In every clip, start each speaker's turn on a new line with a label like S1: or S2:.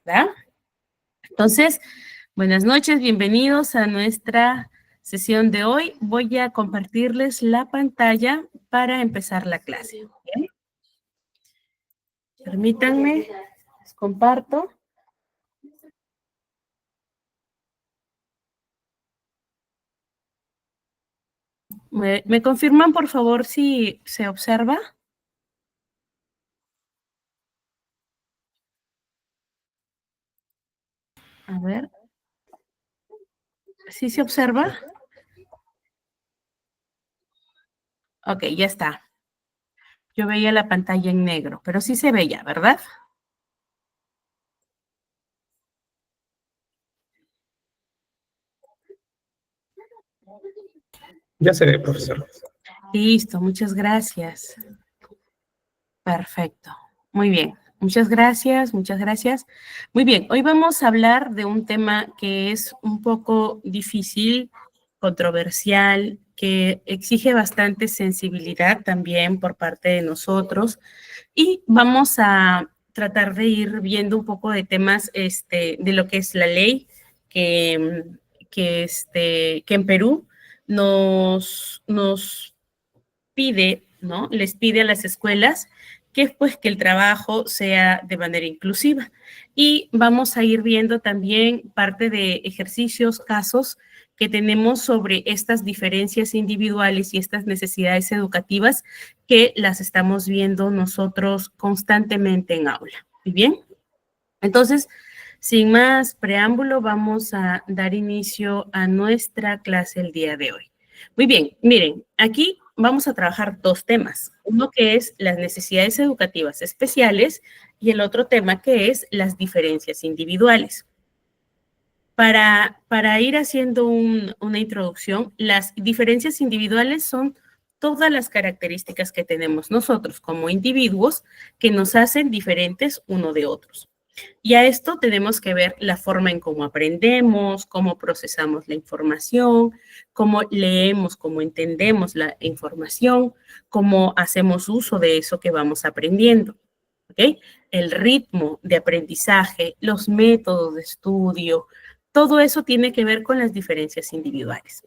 S1: ¿verdad? Entonces, buenas noches, bienvenidos a nuestra sesión de hoy. Voy a compartirles la pantalla para empezar la clase. ¿Bien? Permítanme, les comparto. ¿Me confirman, por favor, si se observa? A ver. ¿Sí se observa? Ok, ya está. Yo veía la pantalla en negro, pero sí se veía, ¿verdad?
S2: Ya se ve, profesor.
S1: Listo, muchas gracias. Perfecto. Muy bien. Muchas gracias, muchas gracias. Muy bien, hoy vamos a hablar de un tema que es un poco difícil, controversial, que exige bastante sensibilidad también por parte de nosotros y vamos a tratar de ir viendo un poco de temas de lo que es la ley que en Perú nos pide, ¿no? Les pide a las escuelas que pues que el trabajo sea de manera inclusiva. Y vamos a ir viendo también parte de ejercicios, casos que tenemos sobre estas diferencias individuales y estas necesidades educativas que las estamos viendo nosotros constantemente en aula. ¿Muy bien? Entonces, sin más preámbulo, vamos a dar inicio a nuestra clase el día de hoy. Muy bien, miren, aquí vamos a trabajar dos temas. Uno que es las necesidades educativas especiales y el otro tema que es las diferencias individuales. Para ir haciendo una introducción, las diferencias individuales son todas las características que tenemos nosotros como individuos que nos hacen diferentes uno de otros. Y a esto tenemos que ver la forma en cómo aprendemos, cómo procesamos la información, cómo leemos, cómo entendemos la información, cómo hacemos uso de eso que vamos aprendiendo. ¿Ok? El ritmo de aprendizaje, los métodos de estudio, todo eso tiene que ver con las diferencias individuales.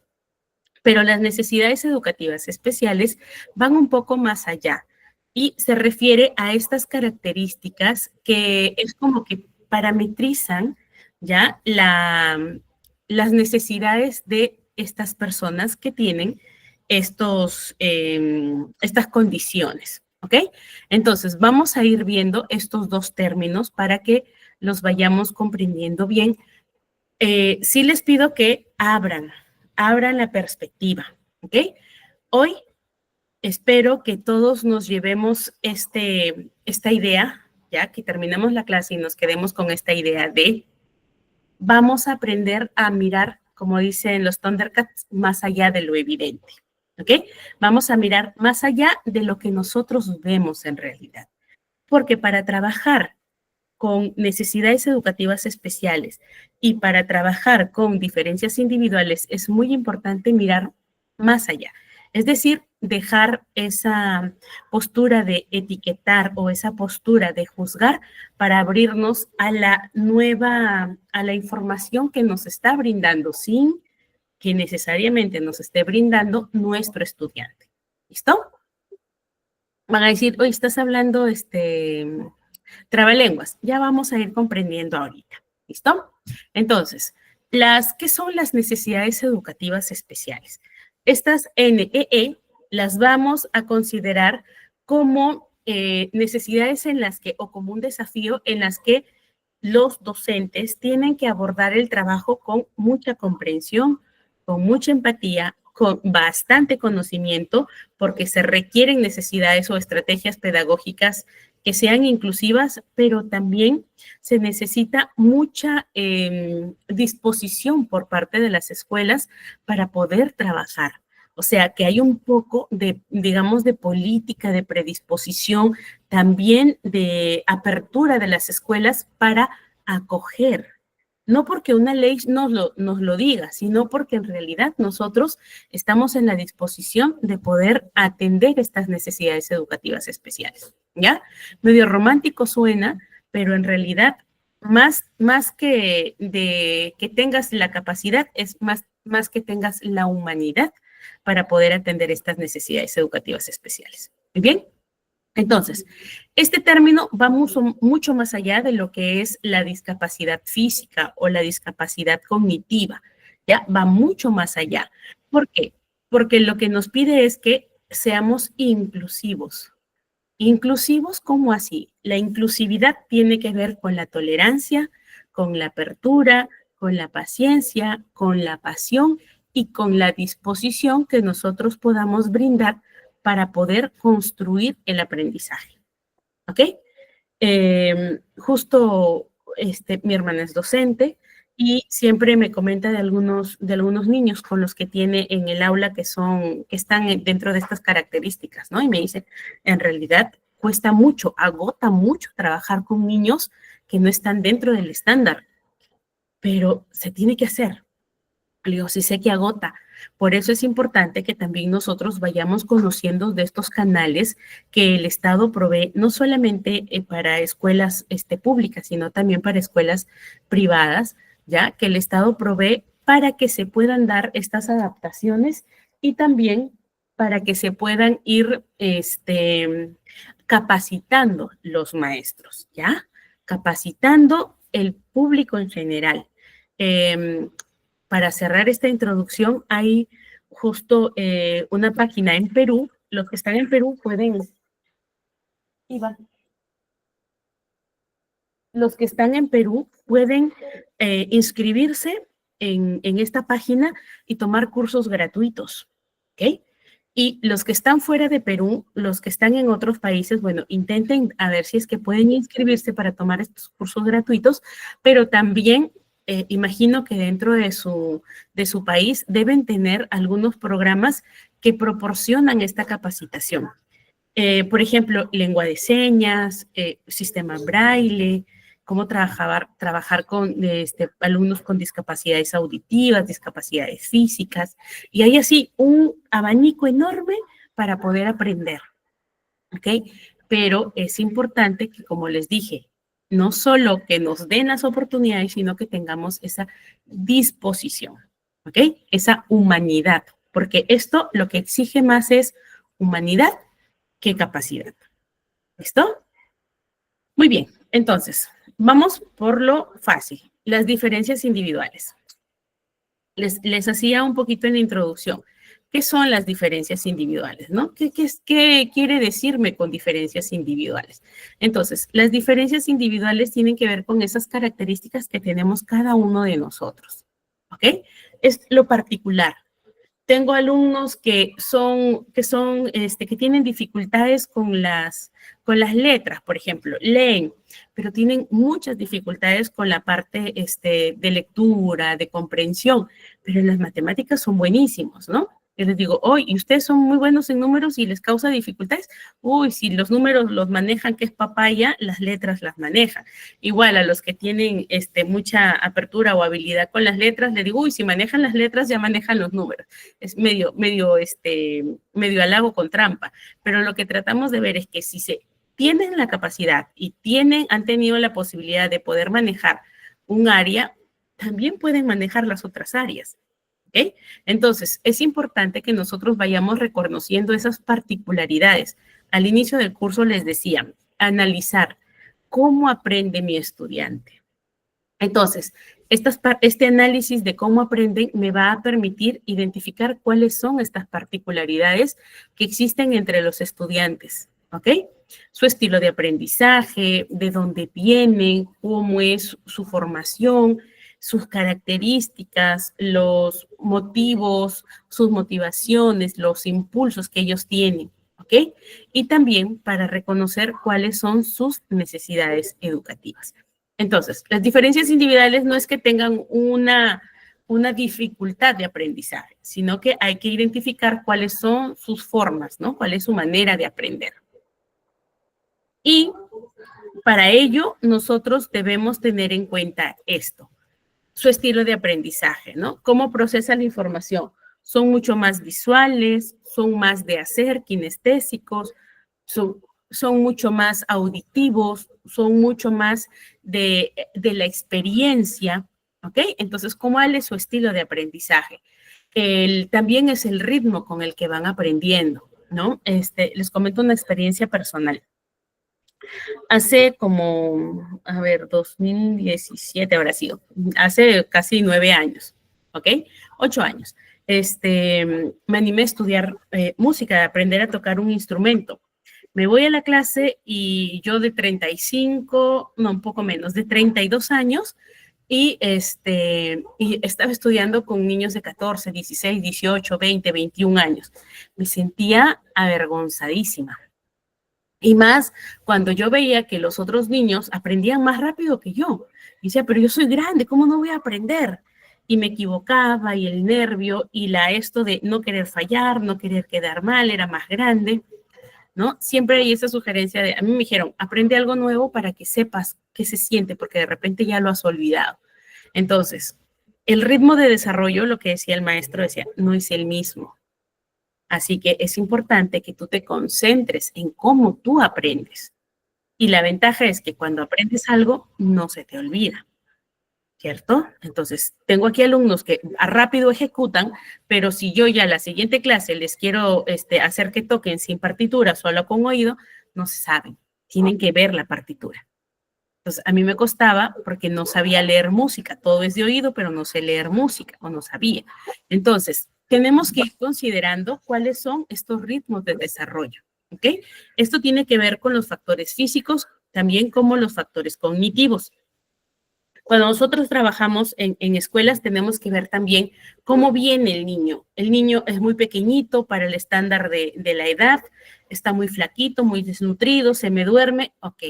S1: Pero las necesidades educativas especiales van un poco más allá y se refiere a estas características que es como que parametrizan ya las necesidades de estas personas que tienen estas condiciones, ¿ok? Entonces, vamos a ir viendo estos dos términos para que los vayamos comprendiendo bien. Sí les pido que abran la perspectiva, ¿ok? Hoy espero que todos nos llevemos esta idea, ya que terminemos la clase y nos quedemos con esta idea de vamos a aprender a mirar, como dicen los Thundercats, más allá de lo evidente, ¿ok? Vamos a mirar más allá de lo que nosotros vemos en realidad. Porque para trabajar con necesidades educativas especiales y para trabajar con diferencias individuales es muy importante mirar más allá. Es decir, dejar esa postura de etiquetar o esa postura de juzgar para abrirnos a a la información que nos está brindando sin que necesariamente nos esté brindando nuestro estudiante. ¿Listo? Van a decir, oye, estás hablando trabalenguas. Ya vamos a ir comprendiendo ahorita. ¿Listo? Entonces, ¿qué son las necesidades educativas especiales? Estas NEE las vamos a considerar como necesidades en las que, o como un desafío en las que los docentes tienen que abordar el trabajo con mucha comprensión, con mucha empatía, con bastante conocimiento, porque se requieren necesidades o estrategias pedagógicas que sean inclusivas, pero también se necesita mucha disposición por parte de las escuelas para poder trabajar. O sea, que hay un poco de, digamos, de política, de predisposición, también de apertura de las escuelas para acoger. No porque una ley nos lo diga, sino porque en realidad nosotros estamos en la disposición de poder atender estas necesidades educativas especiales. ¿Ya? Medio romántico suena, pero en realidad más que tengas la capacidad, es más que tengas la humanidad para poder atender estas necesidades educativas especiales. ¿Muy bien? Entonces, este término va mucho más allá de lo que es la discapacidad física o la discapacidad cognitiva, ¿ya? Va mucho más allá. ¿Por qué? Porque lo que nos pide es que seamos inclusivos. ¿Inclusivos cómo así? La inclusividad tiene que ver con la tolerancia, con la apertura, con la paciencia, con la pasión y con la disposición que nosotros podamos brindar para poder construir el aprendizaje. ¿Ok? Justo mi hermana es docente y siempre me comenta de algunos niños con los que tiene en el aula que están dentro de estas características, ¿no? Y me dice, en realidad cuesta mucho, agota mucho trabajar con niños que no están dentro del estándar, pero se tiene que hacer. Le digo, sí sé que agota. Por eso es importante que también nosotros vayamos conociendo de estos canales que el Estado provee, no solamente para escuelas públicas, sino también para escuelas privadas, ya que el Estado provee para que se puedan dar estas adaptaciones y también para que se puedan ir capacitando los maestros, ¿ya? Capacitando el público en general. Para cerrar esta introducción, hay justo una página en Perú. Los que están en Perú pueden... Iván. Los que están en Perú pueden inscribirse en esta página y tomar cursos gratuitos, ¿ok? Y los que están fuera de Perú, los que están en otros países, bueno, intenten a ver si es que pueden inscribirse para tomar estos cursos gratuitos, pero también imagino que dentro de su país deben tener algunos programas que proporcionan esta capacitación. Por ejemplo, lengua de señas, sistema braille, cómo trabajar con alumnos con discapacidades auditivas, discapacidades físicas, y hay así un abanico enorme para poder aprender, ¿ok? Pero es importante que, como les dije, no solo que nos den las oportunidades, sino que tengamos esa disposición, ¿ok? Esa humanidad, porque esto lo que exige más es humanidad que capacidad. ¿Listo? Muy bien, entonces, vamos por lo fácil, las diferencias individuales. Les hacía un poquito en la introducción. ¿Qué son las diferencias individuales, no? ¿Qué quiere decirme con diferencias individuales? Entonces, las diferencias individuales tienen que ver con esas características que tenemos cada uno de nosotros, ¿ok? Es lo particular. Tengo alumnos que tienen dificultades con las letras, por ejemplo, leen, pero tienen muchas dificultades con la parte de lectura, de comprensión, pero en las matemáticas son buenísimos, ¿no? Yo les digo, y ustedes son muy buenos en números y les causa dificultades. Uy, si los números los manejan, que es papaya, las letras las manejan. Igual a los que tienen mucha apertura o habilidad con las letras, les digo, si manejan las letras, ya manejan los números. Es medio halago con trampa. Pero lo que tratamos de ver es que si se tienen la capacidad y han tenido la posibilidad de poder manejar un área, también pueden manejar las otras áreas. ¿Okay? Entonces, es importante que nosotros vayamos reconociendo esas particularidades. Al inicio del curso les decía, analizar cómo aprende mi estudiante. Entonces, este análisis de cómo aprenden me va a permitir identificar cuáles son estas particularidades que existen entre los estudiantes, ¿ok? Su estilo de aprendizaje, de dónde vienen, cómo es su formación, sus características, los motivos, sus motivaciones, los impulsos que ellos tienen, ¿ok? Y también para reconocer cuáles son sus necesidades educativas. Entonces, las diferencias individuales no es que tengan una dificultad de aprendizaje, sino que hay que identificar cuáles son sus formas, ¿no? Cuál es su manera de aprender. Y para ello, nosotros debemos tener en cuenta esto, su estilo de aprendizaje, ¿no? Cómo procesa la información. Son mucho más visuales, son más de hacer, kinestésicos, son son mucho más auditivos, son mucho más de la experiencia, ¿ok? Entonces, ¿cuál es su estilo de aprendizaje? También es el ritmo con el que van aprendiendo, ¿no? Les comento una experiencia personal. Hace como, 2017 habrá sido, hace casi 9 años, ¿ok? 8 años. Me animé a estudiar música, a aprender a tocar un instrumento. Me voy a la clase y yo de 35, no, un poco menos, de 32 años, y estaba estudiando con niños de 14, 16, 18, 20, 21 años. Me sentía avergonzadísima. Y más cuando yo veía que los otros niños aprendían más rápido que yo. Y decía, pero yo soy grande, ¿cómo no voy a aprender? Y me equivocaba y el nervio y esto de no querer fallar, no querer quedar mal, era más grande, ¿no? Siempre hay esa sugerencia a mí me dijeron, aprende algo nuevo para que sepas qué se siente, porque de repente ya lo has olvidado. Entonces, el ritmo de desarrollo, lo que decía el maestro, decía, no es el mismo. Así que es importante que tú te concentres en cómo tú aprendes. Y la ventaja es que cuando aprendes algo, no se te olvida, ¿cierto? Entonces, tengo aquí alumnos que rápido ejecutan, pero si yo ya la siguiente clase les quiero hacer que toquen sin partitura, solo con oído, no se saben. Tienen que ver la partitura. Entonces, a mí me costaba porque no sabía leer música. Todo es de oído, pero no sé leer música o no sabía. Entonces, tenemos que ir considerando cuáles son estos ritmos de desarrollo, ¿ok? Esto tiene que ver con los factores físicos, también como los factores cognitivos. Cuando nosotros trabajamos en escuelas, tenemos que ver también cómo viene el niño. El niño es muy pequeñito para el estándar de la edad, está muy flaquito, muy desnutrido, se me duerme, ok.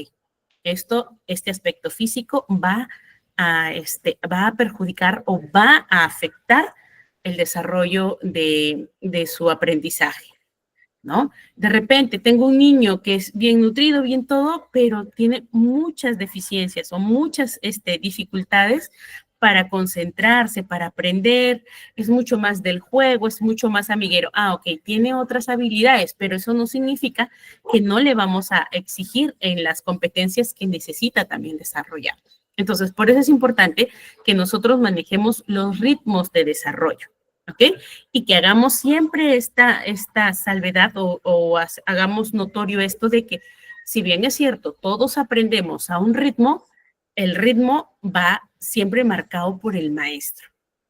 S1: Este aspecto físico va a perjudicar o va a afectar el desarrollo de su aprendizaje, ¿no? De repente tengo un niño que es bien nutrido, bien todo, pero tiene muchas deficiencias o muchas dificultades para concentrarse, para aprender, es mucho más del juego, es mucho más amiguero. Ok, tiene otras habilidades, pero eso no significa que no le vamos a exigir en las competencias que necesita también desarrollar. Entonces, por eso es importante que nosotros manejemos los ritmos de desarrollo, ¿ok? Y que hagamos siempre esta salvedad o hagamos notorio esto de que, si bien es cierto, todos aprendemos a un ritmo, el ritmo va siempre marcado por el maestro,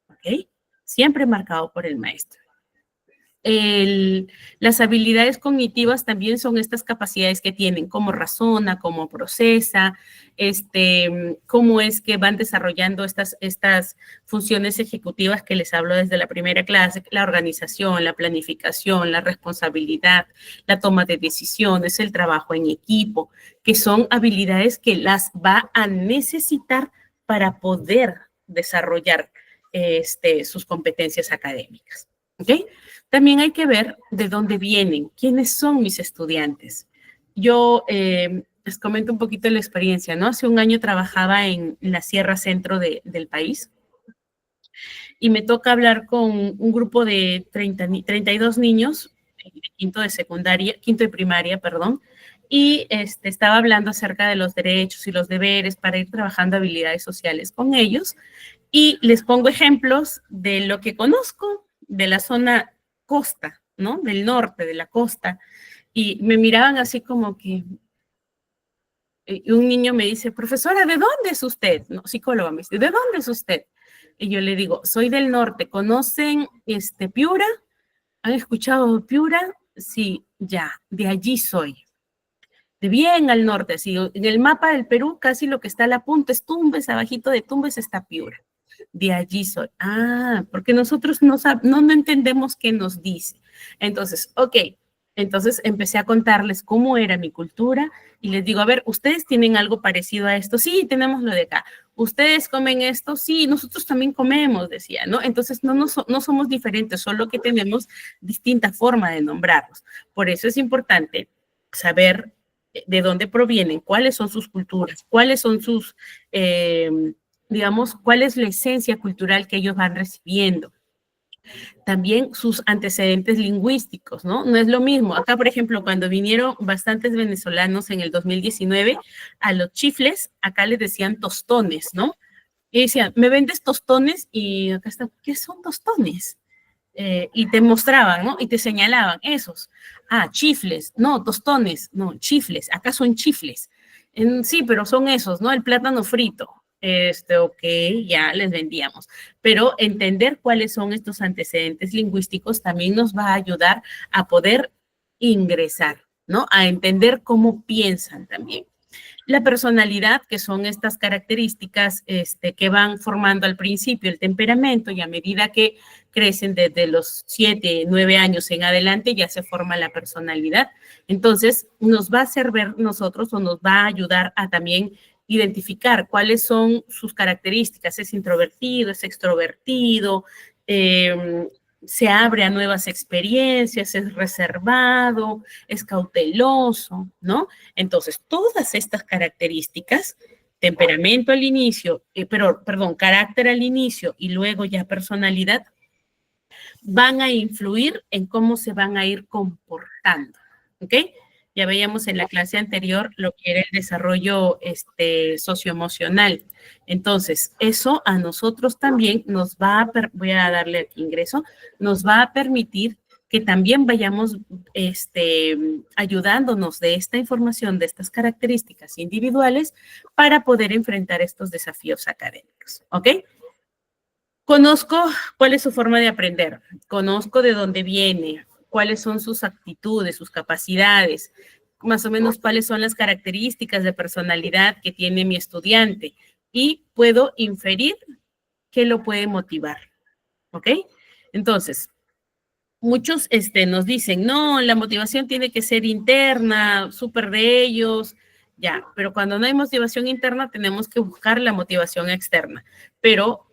S1: ¿ok? Siempre marcado por el maestro. Las habilidades cognitivas también son estas capacidades que tienen, cómo razona, cómo procesa, cómo es que van desarrollando estas funciones ejecutivas que les hablo desde la primera clase, la organización, la planificación, la responsabilidad, la toma de decisiones, el trabajo en equipo, que son habilidades que las va a necesitar para poder desarrollar sus competencias académicas, ¿ok? También hay que ver de dónde vienen, quiénes son mis estudiantes. Yo les comento un poquito la experiencia, ¿no? Hace un año trabajaba en la Sierra Centro del país y me toca hablar con un grupo de 32 niños, de quinto de primaria, perdón, y estaba hablando acerca de los derechos y los deberes para ir trabajando habilidades sociales con ellos y les pongo ejemplos de lo que conozco de la zona costa, ¿no? Del norte, de la costa. Y me miraban así como que, un niño me dice, profesora, ¿de dónde es usted? No, psicóloga me dice, ¿de dónde es usted? Y yo le digo, soy del norte, ¿conocen Piura? ¿Han escuchado Piura? Sí, ya, de allí soy. De bien al norte, así, en el mapa del Perú, casi lo que está a la punta es Tumbes, abajito de Tumbes está Piura. De allí soy. Porque nosotros no entendemos qué nos dice. Entonces, ok, entonces empecé a contarles cómo era mi cultura y les digo, a ver, ¿ustedes tienen algo parecido a esto? Sí, tenemos lo de acá. ¿Ustedes comen esto? Sí, nosotros también comemos, decía, ¿no? Entonces no somos diferentes, solo que tenemos distinta forma de nombrarlos. Por eso es importante saber de dónde provienen, cuáles son sus culturas, cuáles son sus digamos, cuál es la esencia cultural que ellos van recibiendo. También sus antecedentes lingüísticos, ¿no? No es lo mismo. Acá, por ejemplo, cuando vinieron bastantes venezolanos en el 2019, a los chifles, acá les decían tostones, ¿no? Y decían, ¿me vendes tostones? Y acá está, ¿qué son tostones? Y te mostraban, ¿no? Y te señalaban esos. Ah, chifles, no, tostones, no, chifles, acá son chifles. Sí, pero son esos, ¿no? El plátano frito. Ok, ya les vendíamos. Pero entender cuáles son estos antecedentes lingüísticos también nos va a ayudar a poder ingresar, ¿no? A entender cómo piensan también. La personalidad, que son estas características que van formando al principio el temperamento y a medida que crecen desde los 7, 9 años en adelante ya se forma la personalidad. Entonces, nos va a hacer ver nosotros o nos va a ayudar a también identificar cuáles son sus características. ¿Es introvertido? ¿Es extrovertido? ¿Se abre a nuevas experiencias? ¿Es reservado? ¿Es cauteloso? ¿No? Entonces, todas estas características, temperamento al inicio, carácter al inicio y luego ya personalidad, van a influir en cómo se van a ir comportando, ¿ok? Ya veíamos en la clase anterior lo que era el desarrollo socioemocional. Entonces, eso a nosotros también nos va a, voy a darle aquí ingreso, nos va a permitir que también vayamos ayudándonos de esta información, de estas características individuales para poder enfrentar estos desafíos académicos, ¿ok? Conozco cuál es su forma de aprender, conozco de dónde viene, cuáles son sus actitudes, sus capacidades, más o menos cuáles son las características de personalidad que tiene mi estudiante y puedo inferir qué lo puede motivar, ¿ok? Entonces, muchos nos dicen, no, la motivación tiene que ser interna, súper de ellos, ya, pero cuando no hay motivación interna tenemos que buscar la motivación externa, pero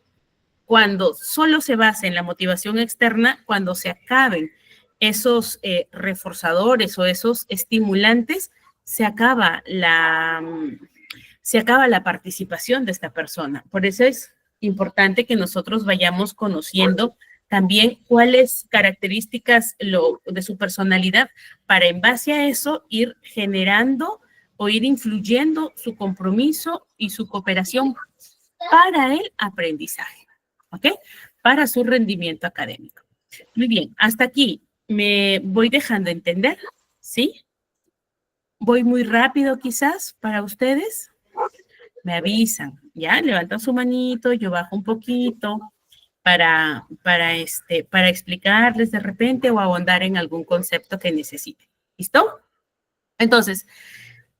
S1: cuando solo se basa en la motivación externa, cuando se acaben esos reforzadores o esos estimulantes, se acaba la participación de esta persona. Por eso es importante que nosotros vayamos conociendo también cuáles características de su personalidad para en base a eso ir generando o ir influyendo su compromiso y su cooperación para el aprendizaje, ¿ok? Para su rendimiento académico. Muy bien, hasta aquí me voy dejando entender, ¿sí? Voy muy rápido quizás para ustedes. Me avisan, ¿ya? Levantan su manito, yo bajo un poquito para explicarles de repente o ahondar en algún concepto que necesiten. ¿Listo? Entonces,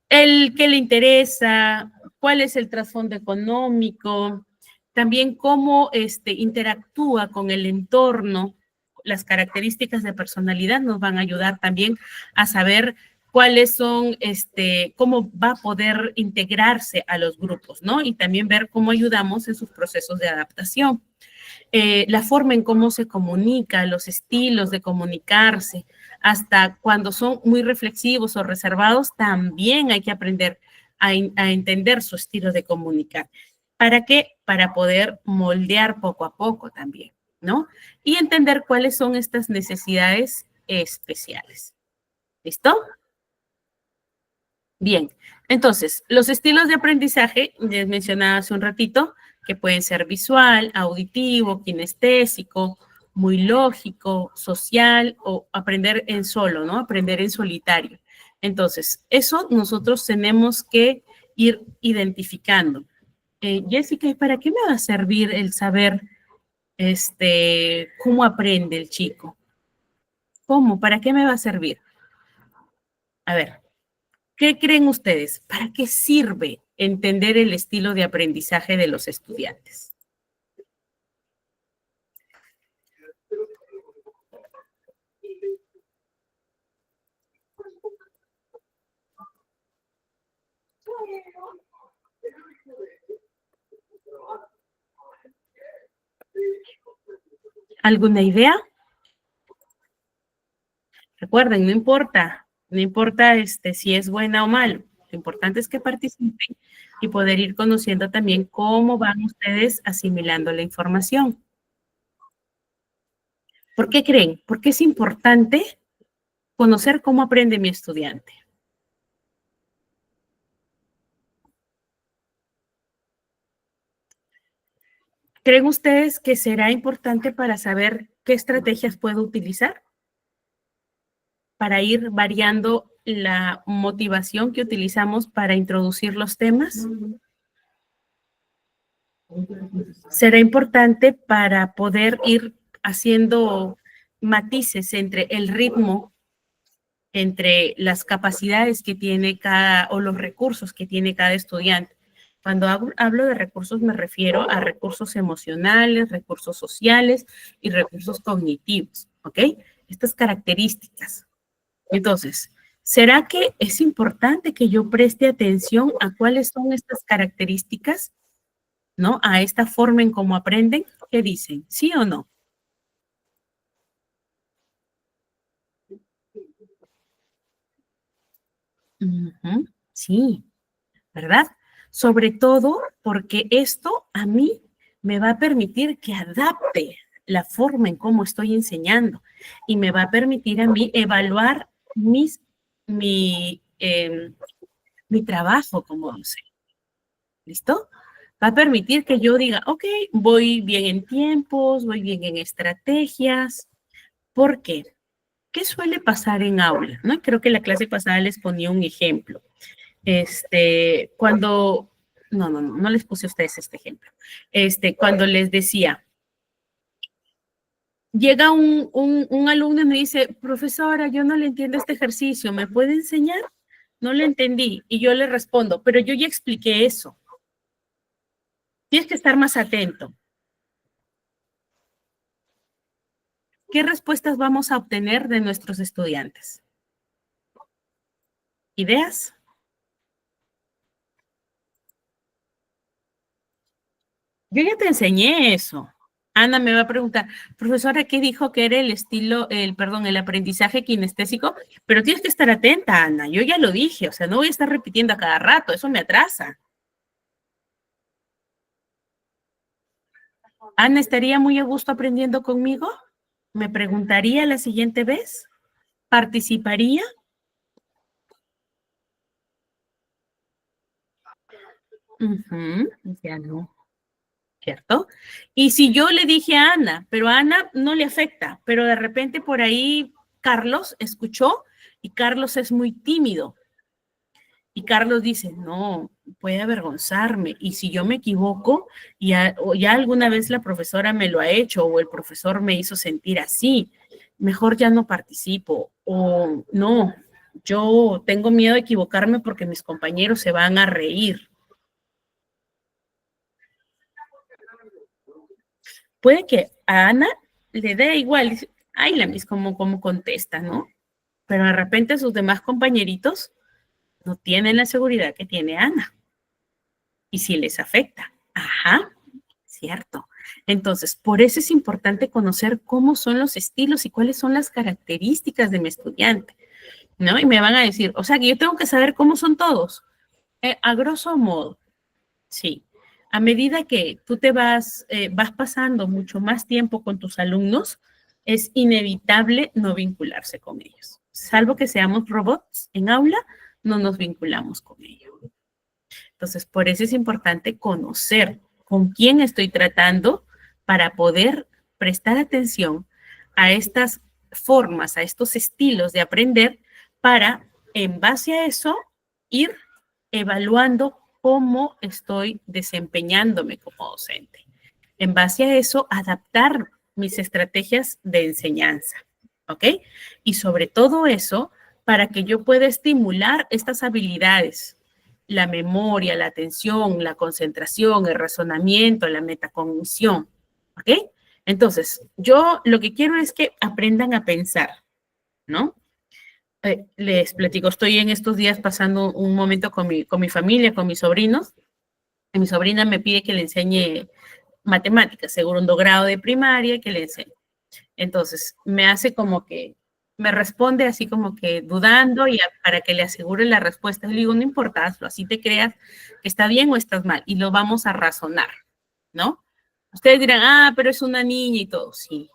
S1: el que le interesa, cuál es el trasfondo económico, también cómo interactúa con el entorno, las características de personalidad nos van a ayudar también a saber cuáles son, cómo va a poder integrarse a los grupos, ¿no? Y también ver cómo ayudamos en sus procesos de adaptación. La forma en cómo se comunica, los estilos de comunicarse, hasta cuando son muy reflexivos o reservados, también hay que aprender a entender su estilo de comunicar. ¿Para qué? Para poder moldear poco a poco también, ¿no? Y entender cuáles son estas necesidades especiales. ¿Listo? Bien, entonces, los estilos de aprendizaje, les mencionaba hace un ratito, que pueden ser visual, auditivo, kinestésico, muy lógico, social o aprender en solo, ¿no? Aprender en solitario. Entonces, eso nosotros tenemos que ir identificando. Jessica, ¿y para qué me va a servir el saber cómo aprende el chico? ¿Cómo? ¿Para qué me va a servir? A ver, ¿qué creen ustedes? ¿Para qué sirve entender el estilo de aprendizaje de los estudiantes? ¿Alguna idea? Recuerden, no importa si es buena o mal, lo importante es que participen y poder ir conociendo también cómo van ustedes asimilando la información. ¿Por qué creen? Porque es importante conocer cómo aprende mi estudiante. ¿Creen ustedes que será importante para saber qué estrategias puedo utilizar para ir variando la motivación que utilizamos para introducir los temas? Será importante para poder ir haciendo matices entre el ritmo, entre las capacidades que tiene cada, o los recursos que tiene cada estudiante. Cuando hablo de recursos me refiero a recursos emocionales, recursos sociales y recursos cognitivos, ¿ok? Estas características. Entonces, ¿será que es importante que yo preste atención a cuáles son estas características, ¿no? A esta forma en cómo aprenden. ¿Qué dicen? ¿Sí o no? Ujú, sí, ¿verdad? Sobre todo porque esto a mí me va a permitir que adapte la forma en cómo estoy enseñando y me va a permitir a mí evaluar mi trabajo como docente. ¿Listo? Va a permitir que yo diga, ok, voy bien en tiempos, voy bien en estrategias. ¿Por qué? ¿Qué suele pasar en aula? ¿No? Creo que la clase pasada les ponía un ejemplo. Cuando, no les puse a ustedes este ejemplo. Cuando les decía, llega un alumno y me dice, profesora, yo no le entiendo este ejercicio, ¿me puede enseñar? No le entendí. Y yo le respondo, pero yo ya expliqué eso. Tienes que estar más atento. ¿Qué respuestas vamos a obtener de nuestros estudiantes? ¿Ideas? Yo ya te enseñé eso. Ana me va a preguntar, profesora, ¿qué dijo que era el aprendizaje kinestésico? Pero tienes que estar atenta, Ana. Yo ya lo dije, o sea, no voy a estar repitiendo a cada rato, eso me atrasa. Ana, ¿estaría muy a gusto aprendiendo conmigo? ¿Me preguntaría la siguiente vez? ¿Participaría? Ya no. ¿Cierto? Y si yo le dije a Ana, pero a Ana no le afecta, pero de repente por ahí Carlos escuchó y Carlos es muy tímido. Y Carlos dice, no, puede avergonzarme. Y si yo me equivoco, o ya alguna vez la profesora me lo ha hecho o el profesor me hizo sentir así, mejor ya no participo. O no, yo tengo miedo de equivocarme porque mis compañeros se van a reír. Puede que a Ana le dé igual, ay, la mis como contesta, ¿no? Pero de repente sus demás compañeritos no tienen la seguridad que tiene Ana. Y si les afecta. Ajá, cierto. Entonces, por eso es importante conocer cómo son los estilos y cuáles son las características de mi estudiante, ¿no? Y me van a decir, o sea, que yo tengo que saber cómo son todos. A grosso modo, sí. A medida que tú vas pasando mucho más tiempo con tus alumnos, es inevitable no vincularse con ellos. Salvo que seamos robots en aula, no nos vinculamos con ellos. Entonces, por eso es importante conocer con quién estoy tratando para poder prestar atención a estas formas, a estos estilos de aprender, para, en base a eso, ir evaluando cómo estoy desempeñándome como docente. En base a eso, adaptar mis estrategias de enseñanza, ¿ok? Y sobre todo eso, para que yo pueda estimular estas habilidades, la memoria, la atención, la concentración, el razonamiento, la metacognición, ¿ok? Entonces, yo lo que quiero es que aprendan a pensar, ¿no? Les platico, estoy en estos días pasando un momento con mi familia, con mis sobrinos, y mi sobrina me pide que le enseñe matemáticas, segundo grado de primaria, que le enseñe. Entonces, me hace como que, me responde así como que dudando y para que le asegure la respuesta. Le digo, no importa, hazlo, así te creas que está bien o estás mal y lo vamos a razonar, ¿no? Ustedes dirán, pero es una niña y todo, sí.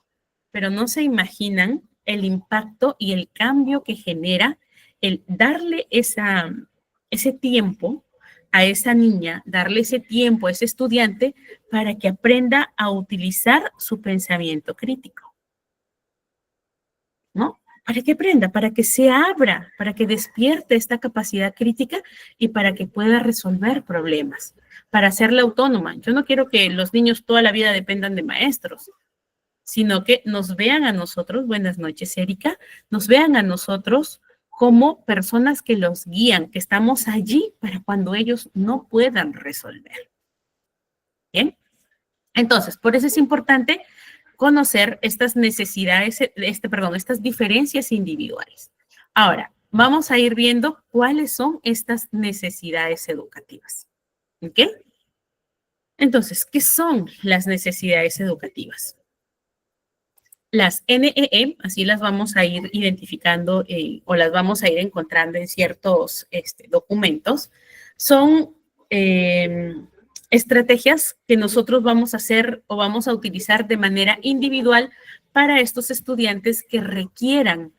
S1: pero no se imaginan el impacto y el cambio que genera el darle ese tiempo a esa niña, darle ese tiempo a ese estudiante para que aprenda a utilizar su pensamiento crítico, ¿no? Para que aprenda, para que se abra, para que despierte esta capacidad crítica y para que pueda resolver problemas, para hacerla autónoma. Yo no quiero que los niños toda la vida dependan de maestros, sino que nos vean a nosotros, buenas noches, Erika, nos vean a nosotros como personas que los guían, que estamos allí para cuando ellos no puedan resolver. ¿Bien? Entonces, por eso es importante conocer estas necesidades, estas diferencias individuales. Ahora, vamos a ir viendo cuáles son estas necesidades educativas. ¿Ok? Entonces, ¿qué son las necesidades educativas? Las NEE, así las vamos a ir identificando o las vamos a ir encontrando en ciertos documentos, son estrategias que nosotros vamos a hacer o vamos a utilizar de manera individual para estos estudiantes que requieran,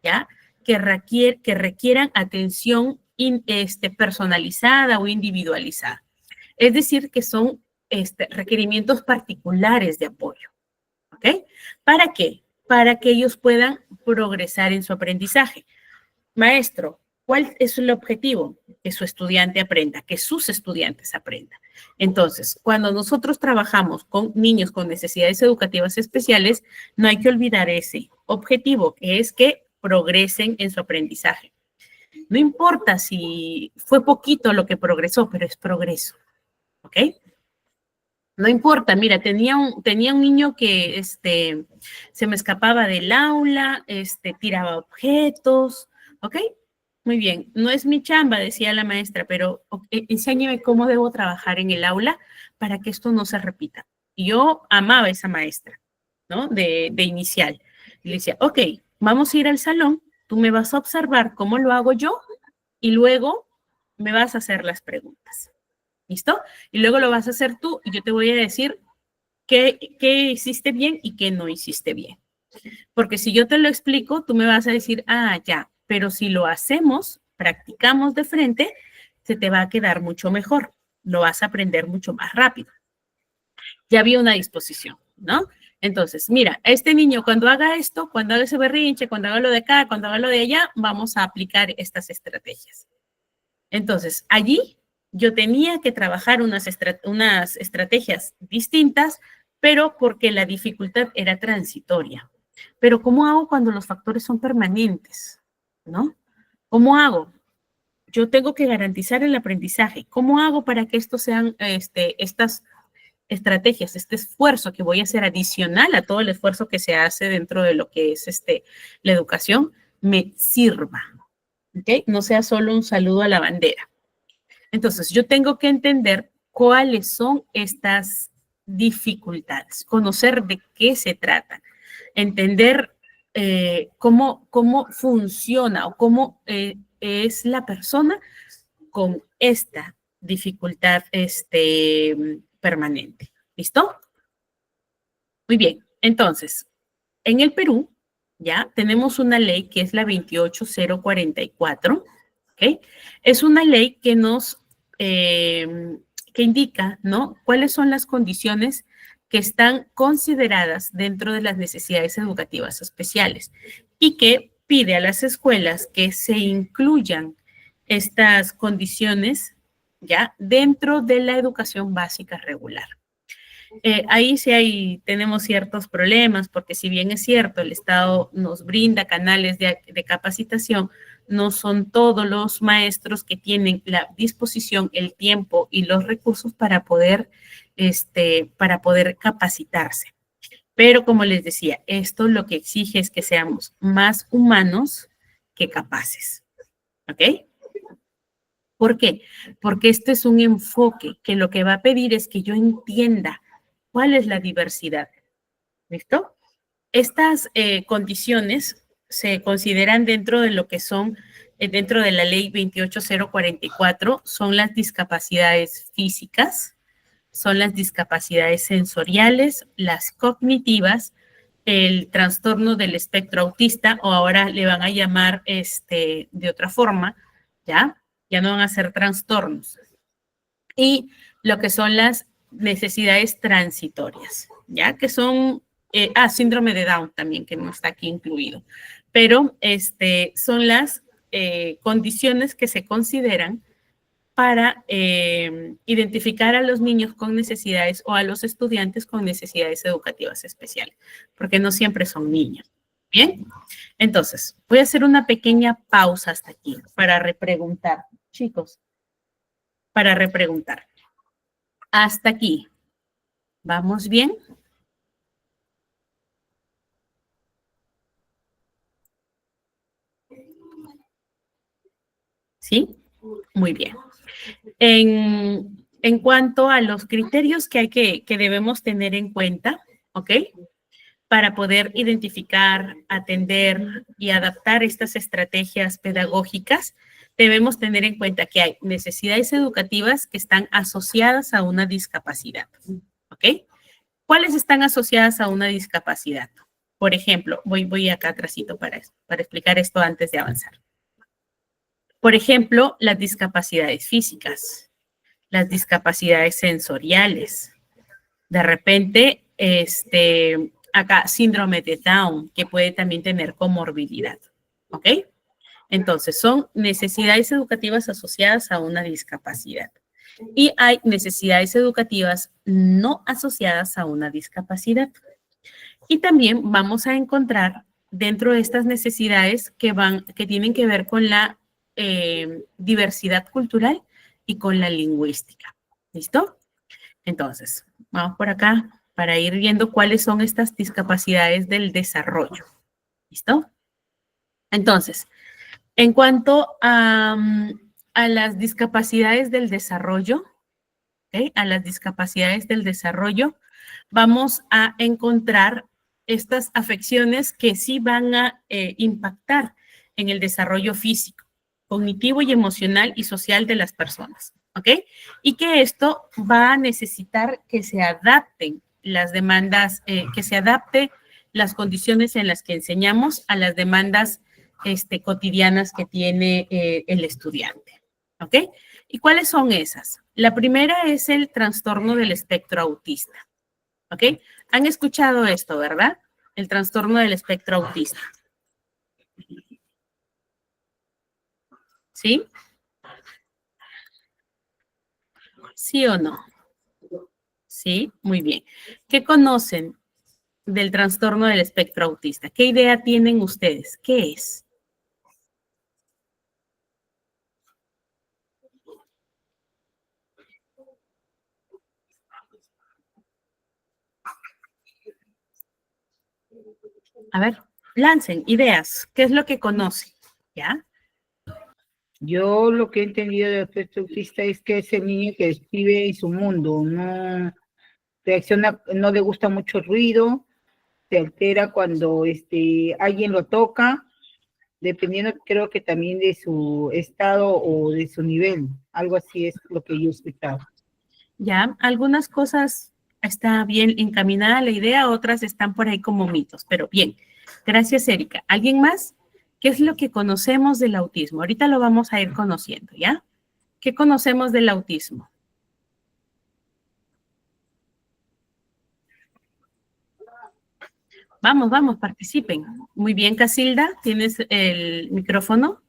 S1: ¿ya? Que requieran atención personalizada o individualizada. Es decir, que son requerimientos particulares de apoyo. ¿Ok? ¿Para qué? Para que ellos puedan progresar en su aprendizaje. Maestro, ¿cuál es el objetivo? Que su estudiante aprenda, que sus estudiantes aprendan. Entonces, cuando nosotros trabajamos con niños con necesidades educativas especiales, no hay que olvidar ese objetivo, que es que progresen en su aprendizaje. No importa si fue poquito lo que progresó, pero es progreso. ¿Ok? No importa, mira, tenía un niño que se me escapaba del aula, tiraba objetos, ¿ok? Muy bien, no es mi chamba, decía la maestra, pero enséñeme cómo debo trabajar en el aula para que esto no se repita. Y yo amaba a esa maestra, ¿no? De inicial. Y le decía, ok, vamos a ir al salón, tú me vas a observar cómo lo hago yo y luego me vas a hacer las preguntas. ¿Listo? Y luego lo vas a hacer tú y yo te voy a decir qué hiciste bien y qué no hiciste bien. Porque si yo te lo explico, tú me vas a decir, ah, ya, pero si lo hacemos, practicamos de frente, se te va a quedar mucho mejor. Lo vas a aprender mucho más rápido. Ya había una disposición, ¿no? Entonces, mira, este niño cuando haga esto, cuando haga ese berrinche, cuando haga lo de acá, cuando haga lo de allá, vamos a aplicar estas estrategias. Entonces, allí yo tenía que trabajar unas estrategias distintas, pero porque la dificultad era transitoria. Pero ¿cómo hago cuando los factores son permanentes? ¿No? ¿Cómo hago? Yo tengo que garantizar el aprendizaje. ¿Cómo hago para que estos sean estas estrategias, este esfuerzo que voy a hacer adicional a todo el esfuerzo que se hace dentro de lo que es la educación, me sirva? ¿Ok? No sea solo un saludo a la bandera. Entonces, yo tengo que entender cuáles son estas dificultades, conocer de qué se trata, entender cómo funciona o cómo es la persona con esta dificultad permanente. ¿Listo? Muy bien. Entonces, en el Perú, ya tenemos una ley que es la 28044. ¿Okay? Es una ley que nos, que indica, ¿no? Cuáles son las condiciones que están consideradas dentro de las necesidades educativas especiales y que pide a las escuelas que se incluyan estas condiciones, ¿ya? Dentro de la educación básica regular. Ahí sí tenemos ciertos problemas, porque si bien es cierto, el Estado nos brinda canales de capacitación, no son todos los maestros que tienen la disposición, el tiempo y los recursos para poder capacitarse. Pero como les decía, esto lo que exige es que seamos más humanos que capaces. ¿Ok? ¿Por qué? Porque este es un enfoque que lo que va a pedir es que yo entienda cuál es la diversidad. ¿Listo? Estas condiciones se consideran dentro de lo que son, dentro de la ley 28044, son las discapacidades físicas, son las discapacidades sensoriales, las cognitivas, el trastorno del espectro autista, o ahora le van a llamar de otra forma, ¿ya? Ya no van a ser trastornos. Y lo que son las necesidades transitorias, ¿ya? Que son, síndrome de Down también, que no está aquí incluido. Pero son las condiciones que se consideran para identificar a los niños con necesidades o a los estudiantes con necesidades educativas especiales, porque no siempre son niños. Bien, entonces voy a hacer una pequeña pausa hasta aquí para repreguntar, chicos, para repreguntar. Hasta aquí, ¿vamos bien? ¿Sí? Muy bien. En cuanto a los criterios que debemos tener en cuenta, ¿ok? Para poder identificar, atender y adaptar estas estrategias pedagógicas, debemos tener en cuenta que hay necesidades educativas que están asociadas a una discapacidad, ¿ok? ¿Cuáles están asociadas a una discapacidad? Por ejemplo, voy acá atrásito para explicar esto antes de avanzar. Por ejemplo, las discapacidades físicas, las discapacidades sensoriales. De repente, acá síndrome de Down, que puede también tener comorbilidad, ¿ok? Entonces, son necesidades educativas asociadas a una discapacidad. Y hay necesidades educativas no asociadas a una discapacidad. Y también vamos a encontrar dentro de estas necesidades que tienen que ver con la diversidad cultural y con la lingüística. ¿Listo? Entonces, vamos por acá para ir viendo cuáles son estas discapacidades del desarrollo. ¿Listo? Entonces, en cuanto a las discapacidades del desarrollo, ¿okay? A las discapacidades del desarrollo, vamos a encontrar estas afecciones que sí van a impactar en el desarrollo físico, cognitivo y emocional y social de las personas, ¿ok? Y que esto va a necesitar que se adapten las demandas, que se adapte las condiciones en las que enseñamos a las demandas cotidianas que tiene el estudiante, ¿ok? ¿Y cuáles son esas? La primera es el trastorno del espectro autista, ¿ok? Han escuchado esto, ¿verdad? El trastorno del espectro autista. ¿Sí? ¿Sí o no? Sí, muy bien. ¿Qué conocen del trastorno del espectro autista? ¿Qué idea tienen ustedes? ¿Qué es? A ver, lancen ideas. ¿Qué es lo que conocen? ¿Ya?
S3: Yo lo que he entendido del espectro autista es que es el niño que vive en su mundo, no reacciona, no le gusta mucho el ruido, se altera cuando alguien lo toca, dependiendo creo que también de su estado o de su nivel, algo así es lo que yo he escuchado.
S1: Ya, algunas cosas está bien encaminada la idea, otras están por ahí como mitos, pero bien. Gracias, Erika. ¿Alguien más? ¿Qué es lo que conocemos del autismo? Ahorita lo vamos a ir conociendo, ¿ya? ¿Qué conocemos del autismo? Vamos, vamos, participen. Muy bien, Casilda, ¿tienes el micrófono?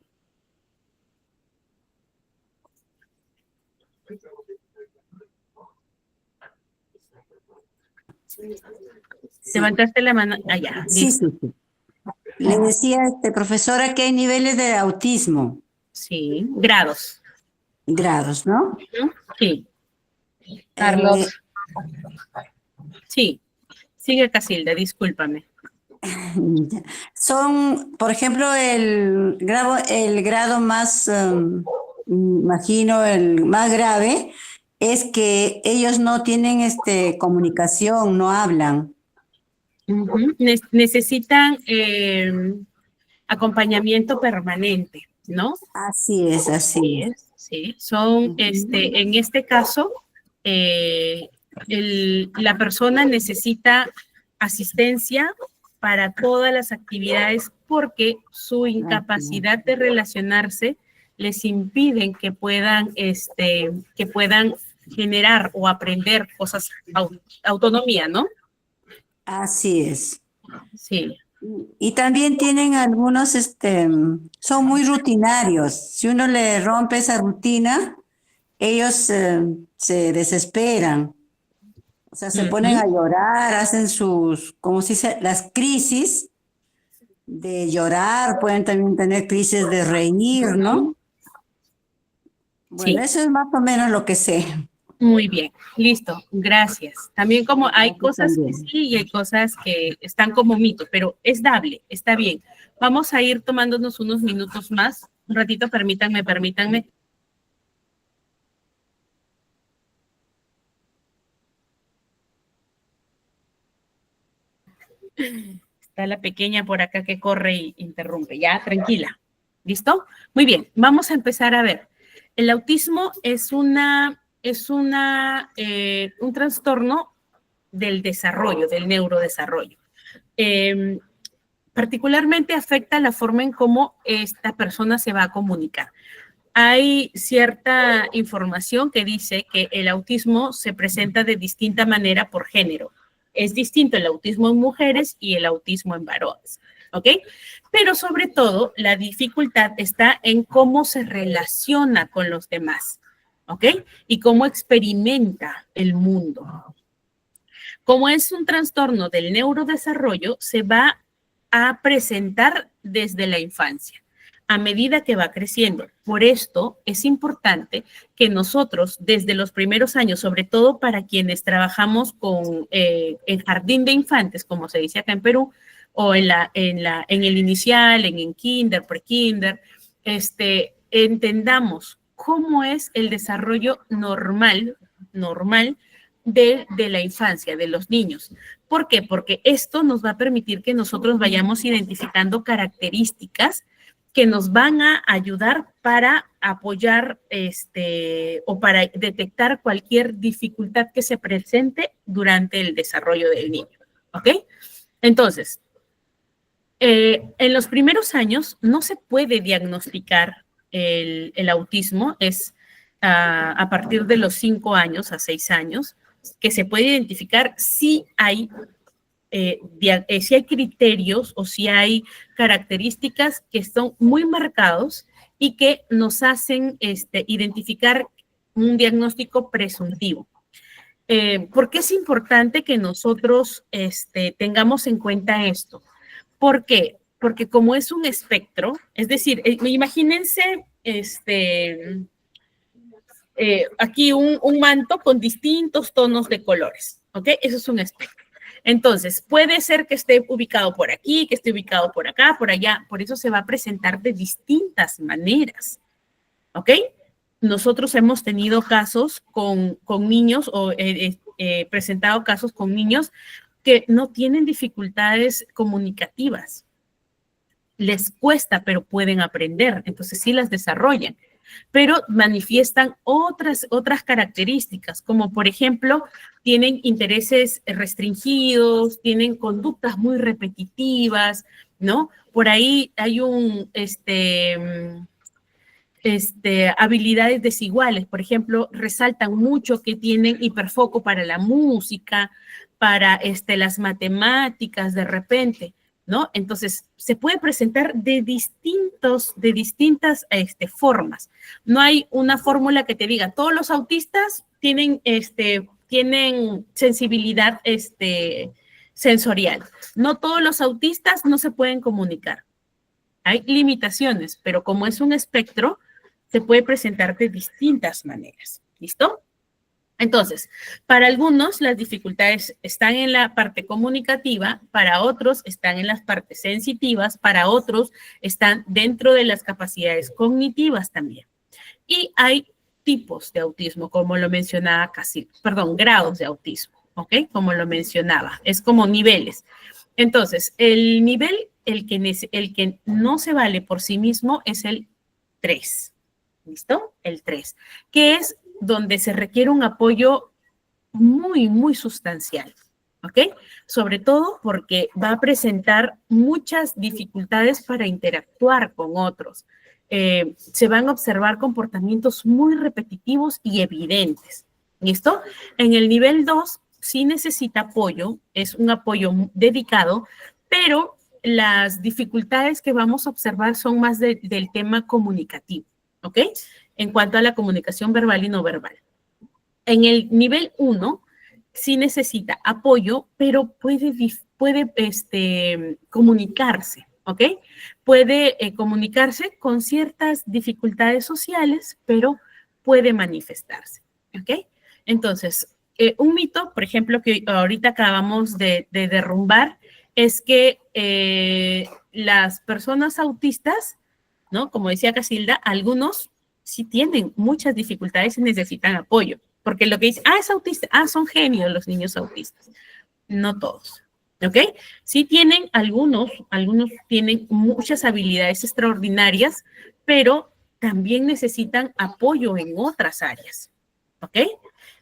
S1: Levantaste la mano. Allá.
S4: Sí, sí, sí. Le decía, profesora, que hay niveles de autismo,
S1: Sí, grados.
S4: grados, ¿no?
S1: Sí.
S5: Carlos.
S1: Sí. Sigue, Casilda, discúlpame.
S4: Son, por ejemplo, el grado más, imagino, el más grave, es que ellos no tienen comunicación, no hablan.
S1: Necesitan acompañamiento permanente, ¿no?
S4: Así es, así es.
S1: Sí, son, en este caso, la persona necesita asistencia para todas las actividades porque su incapacidad de relacionarse les impiden que puedan generar o aprender cosas, autonomía, ¿no?
S4: Así es.
S1: Sí.
S4: Y también tienen algunos, son muy rutinarios. Si uno le rompe esa rutina, ellos se desesperan. O sea, se ponen a llorar, hacen sus, como se dice, las crisis de llorar, pueden también tener crisis de reír, ¿no? Bueno,
S1: Sí.
S4: eso es más o menos lo que sé.
S1: Muy bien, listo, gracias. También como hay
S4: Gracias
S1: cosas que
S4: también.
S1: sí y hay cosas que están como mitos, pero es dable, está bien. Vamos a ir tomándonos unos minutos más. Un ratito, permítanme. Está la pequeña por acá que corre y interrumpe. Ya, tranquila. ¿Listo? Muy bien, vamos a empezar a ver. El autismo es un trastorno del desarrollo, del neurodesarrollo. Particularmente afecta la forma en cómo esta persona se va a comunicar. Hay cierta información que dice que el autismo se presenta de distinta manera por género. Es distinto el autismo en mujeres y el autismo en varones, ¿ok? Pero sobre todo, la dificultad está en cómo se relaciona con los demás, ¿ok? Y cómo experimenta el mundo. Como es un trastorno del neurodesarrollo, se va a presentar desde la infancia, a medida que va creciendo. Por esto es importante que nosotros, desde los primeros años, sobre todo para quienes trabajamos con el jardín de infantes, como se dice acá en Perú, o en el inicial, en el kinder, pre-kinder, entendamos cómo es el desarrollo normal de la infancia, de los niños. ¿Por qué? Porque esto nos va a permitir que nosotros vayamos identificando características que nos van a ayudar para apoyar o para detectar cualquier dificultad que se presente durante el desarrollo del niño. ¿Ok? Entonces, en los primeros años no se puede diagnosticar el autismo, es a partir de los 5 años a 6 años, que se puede identificar si hay criterios o si hay características que son muy marcados y que nos hacen identificar un diagnóstico presuntivo. ¿Por qué es importante que nosotros tengamos en cuenta esto? ¿Por qué? Porque como es un espectro, es decir, imagínense aquí un manto con distintos tonos de colores, ¿ok? Eso es un espectro. Entonces, puede ser que esté ubicado por aquí, que esté ubicado por acá, por allá, por eso se va a presentar de distintas maneras, ¿ok? Nosotros hemos tenido casos con niños o presentado casos con niños que no tienen dificultades comunicativas. Les cuesta, pero pueden aprender, entonces sí las desarrollan, pero manifiestan otras características, como por ejemplo, tienen intereses restringidos, tienen conductas muy repetitivas, ¿no? Por ahí hay habilidades desiguales, por ejemplo, resaltan mucho que tienen hiperfoco para la música, para las matemáticas de repente, ¿no? Entonces, se puede presentar de distintas formas. No hay una fórmula que te diga, todos los autistas tienen sensibilidad sensorial. No todos los autistas no se pueden comunicar. Hay limitaciones, pero como es un espectro, se puede presentar de distintas maneras. ¿Listo? Entonces, para algunos las dificultades están en la parte comunicativa, para otros están en las partes sensitivas, para otros están dentro de las capacidades cognitivas también. Y hay tipos de autismo, como lo mencionaba grados de autismo, ¿ok? Como lo mencionaba, es como niveles. Entonces, el nivel, el que no se vale por sí mismo es el 3. ¿Listo? El 3, que es donde se requiere un apoyo muy, muy sustancial, ¿ok? Sobre todo porque va a presentar muchas dificultades para interactuar con otros. Se van a observar comportamientos muy repetitivos y evidentes. ¿Listo? En el nivel 2 sí necesita apoyo, es un apoyo dedicado, pero las dificultades que vamos a observar son más del tema comunicativo, ¿ok? En cuanto a la comunicación verbal y no verbal. En el nivel 1 sí necesita apoyo, pero puede comunicarse, ¿ok? Puede comunicarse con ciertas dificultades sociales, pero puede manifestarse, ¿ok? Entonces, un mito, por ejemplo, que ahorita acabamos de derrumbar, es que las personas autistas, ¿no? Como decía Casilda, algunos sí tienen muchas dificultades y necesitan apoyo. Porque lo que dice, es autista, son genios los niños autistas. No todos, ¿ok? Sí tienen algunos tienen muchas habilidades extraordinarias, pero también necesitan apoyo en otras áreas, ¿ok?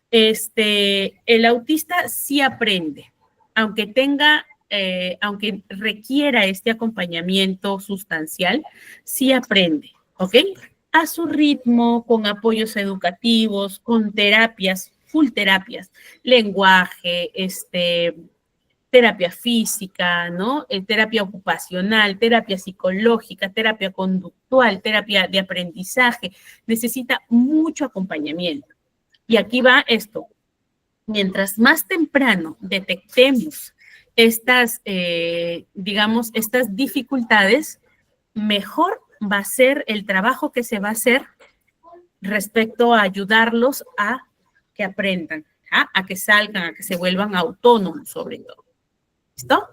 S1: El autista sí aprende, aunque aunque requiera este acompañamiento sustancial, sí aprende, ¿ok? A su ritmo, con apoyos educativos, con terapias, full terapias, lenguaje, terapia física, ¿no? Terapia ocupacional, terapia psicológica, terapia conductual, terapia de aprendizaje. Necesita mucho acompañamiento. Y aquí va esto. Mientras más temprano detectemos estas, digamos, estas dificultades, mejor va a ser el trabajo que se va a hacer respecto a ayudarlos a que aprendan, a que salgan, a que se vuelvan autónomos sobre todo. ¿Listo?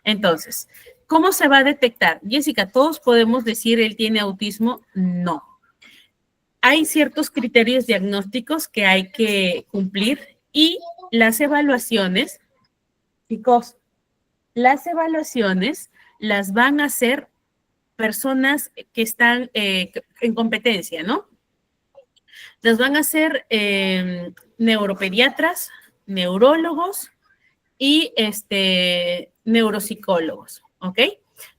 S1: Entonces, ¿cómo se va a detectar? Jessica, ¿todos podemos decir él tiene autismo? No. Hay ciertos criterios diagnósticos que hay que cumplir y las evaluaciones, chicos, las evaluaciones las van a hacer personas que están en competencia, ¿no? Las van a hacer neuropediatras, neurólogos y neuropsicólogos, ¿ok?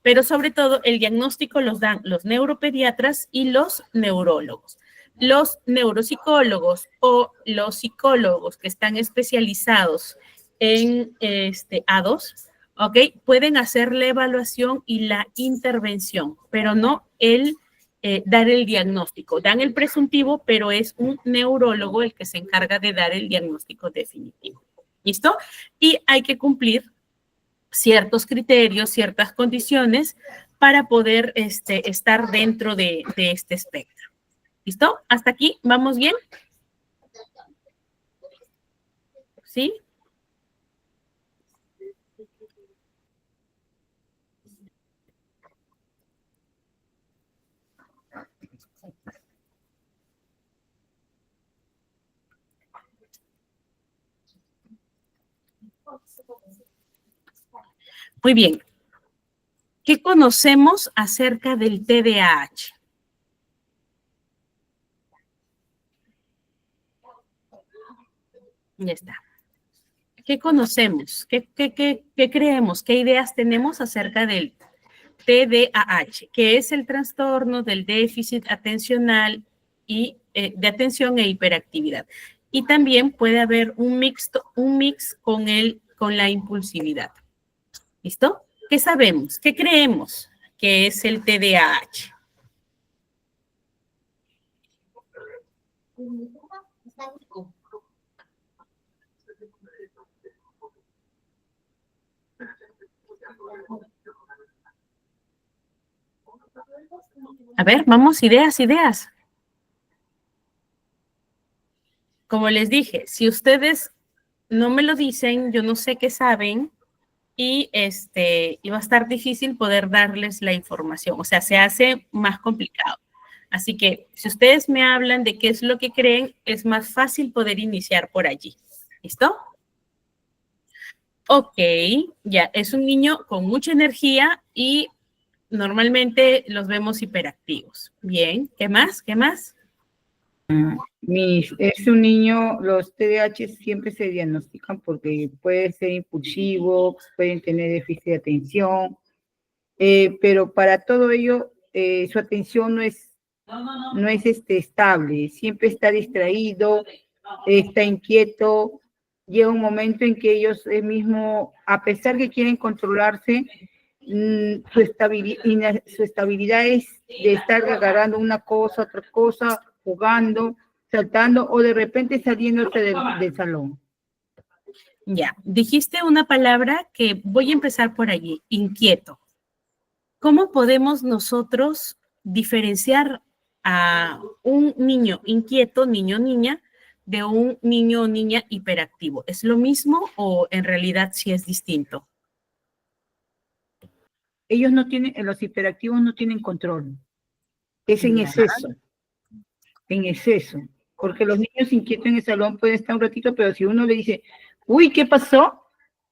S1: Pero sobre todo el diagnóstico los dan los neuropediatras y los neurólogos. Los neuropsicólogos o los psicólogos que están especializados en A2, ¿ok? Pueden hacer la evaluación y la intervención, pero no dar el diagnóstico. Dan el presuntivo, pero es un neurólogo el que se encarga de dar el diagnóstico definitivo. ¿Listo? Y hay que cumplir ciertos criterios, ciertas condiciones para poder estar dentro de este espectro. ¿Listo? ¿Hasta aquí? ¿Vamos bien? ¿Sí? Muy bien. ¿Qué conocemos acerca del TDAH? Ya está. ¿Qué conocemos? ¿Qué creemos? ¿Qué ideas tenemos acerca del TDAH? Que es el trastorno del déficit atencional y de atención e hiperactividad. Y también puede haber un mix con la impulsividad. ¿Listo? ¿Qué sabemos? ¿Qué creemos que es el TDAH? A ver, vamos, ideas. Como les dije, si ustedes no me lo dicen, yo no sé qué saben y va a estar difícil poder darles la información. O sea, se hace más complicado. Así que si ustedes me hablan de qué es lo que creen, es más fácil poder iniciar por allí. ¿Listo? Ok, ya, es un niño con mucha energía y normalmente los vemos hiperactivos. Bien, ¿qué más? ¿Qué más?
S3: Es un niño, los TDAH siempre se diagnostican porque puede ser impulsivo, pueden tener déficit de atención, pero para todo ello su atención no es estable, siempre está distraído, está inquieto. Llega un momento en que ellos mismos, a pesar que quieren controlarse, su estabilidad es de estar agarrando una cosa, otra cosa, jugando, saltando o de repente saliéndose del salón.
S1: Ya, dijiste una palabra que voy a empezar por allí, inquieto. ¿Cómo podemos nosotros diferenciar a un niño inquieto, niño o niña, de un niño o niña hiperactivo? ¿Es lo mismo o en realidad sí es distinto?
S3: Ellos no tienen, los hiperactivos no tienen control. Es en exceso. Porque los niños inquietos en el salón pueden estar un ratito, pero si uno le dice, uy, ¿qué pasó?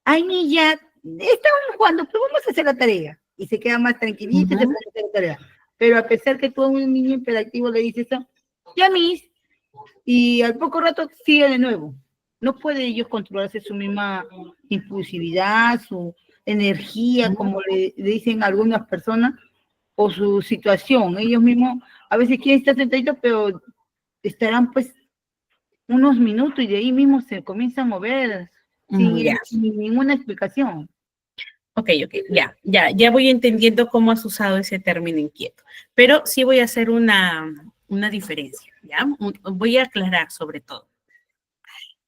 S3: Ay, niña, estamos jugando, pero vamos a hacer la tarea. Y se queda más tranquilito y se puede hacer la tarea. Pero a pesar que tú a un niño hiperactivo le dices eso, ya mis, y al poco rato sigue de nuevo. No pueden ellos controlarse su misma impulsividad, su energía, como le dicen algunas personas, o su situación. Ellos mismos a veces quieren estar sentaditos, pero estarán pues unos minutos y de ahí mismo se comienza a mover sin ninguna explicación.
S1: Ok, ya voy entendiendo cómo has usado ese término inquieto, pero sí voy a hacer una diferencia, ¿ya? Voy a aclarar sobre todo.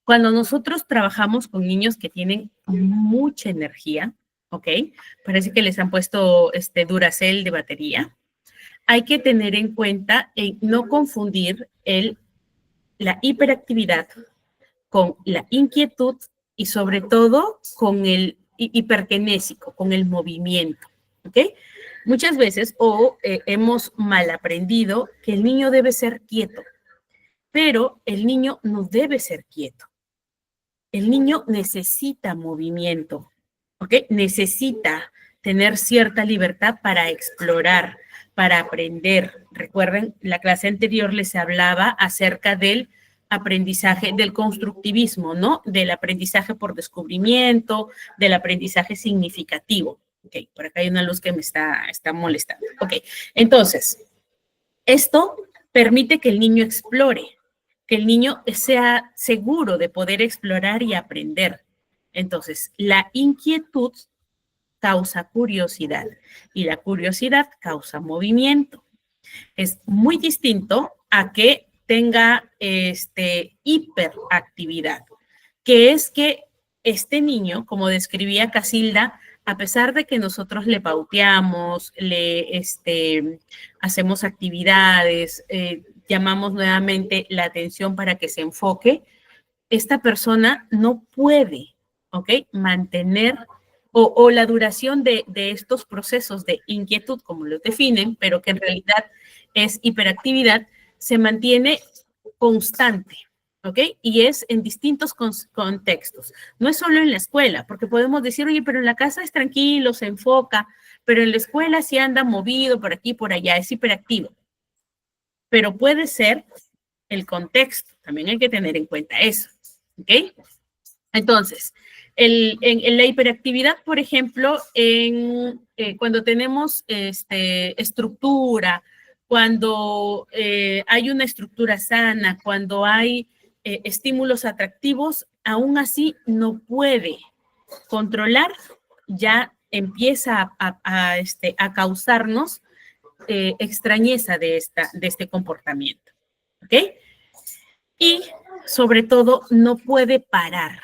S1: Cuando nosotros trabajamos con niños que tienen mucha energía, ¿ok? Parece que les han puesto Duracell de batería. Hay que tener en cuenta no confundir la hiperactividad con la inquietud y sobre todo con el hiperkinésico, con el movimiento, ¿ok? Muchas veces hemos mal aprendido que el niño debe ser quieto, pero el niño no debe ser quieto. El niño necesita movimiento, ¿ok? Necesita tener cierta libertad para explorar, para aprender. Recuerden, la clase anterior les hablaba acerca del aprendizaje, del constructivismo, ¿no? Del aprendizaje por descubrimiento, del aprendizaje significativo. Ok, por acá hay una luz que me está molestando. Ok, entonces, esto permite que el niño explore, que el niño sea seguro de poder explorar y aprender. Entonces, la inquietud causa curiosidad y la curiosidad causa movimiento. Es muy distinto a que tenga hiperactividad, que es que este niño, como describía Casilda, a pesar de que nosotros le pauteamos, le hacemos actividades, llamamos nuevamente la atención para que se enfoque, esta persona no puede, ¿ok? Mantener o la duración de estos procesos de inquietud, como los definen, pero que en realidad es hiperactividad, se mantiene constante, ¿ok? Y es en distintos contextos. No es solo en la escuela, porque podemos decir, oye, pero en la casa es tranquilo, se enfoca, pero en la escuela sí anda movido por aquí, por allá, es hiperactivo. Pero puede ser el contexto, también hay que tener en cuenta eso, ¿ok? Entonces, en la hiperactividad, por ejemplo, cuando tenemos estructura, cuando hay una estructura sana, cuando hay estímulos atractivos, aún así no puede controlar, ya empieza a causarnos extrañeza de este comportamiento, ¿ok? Y sobre todo no puede parar,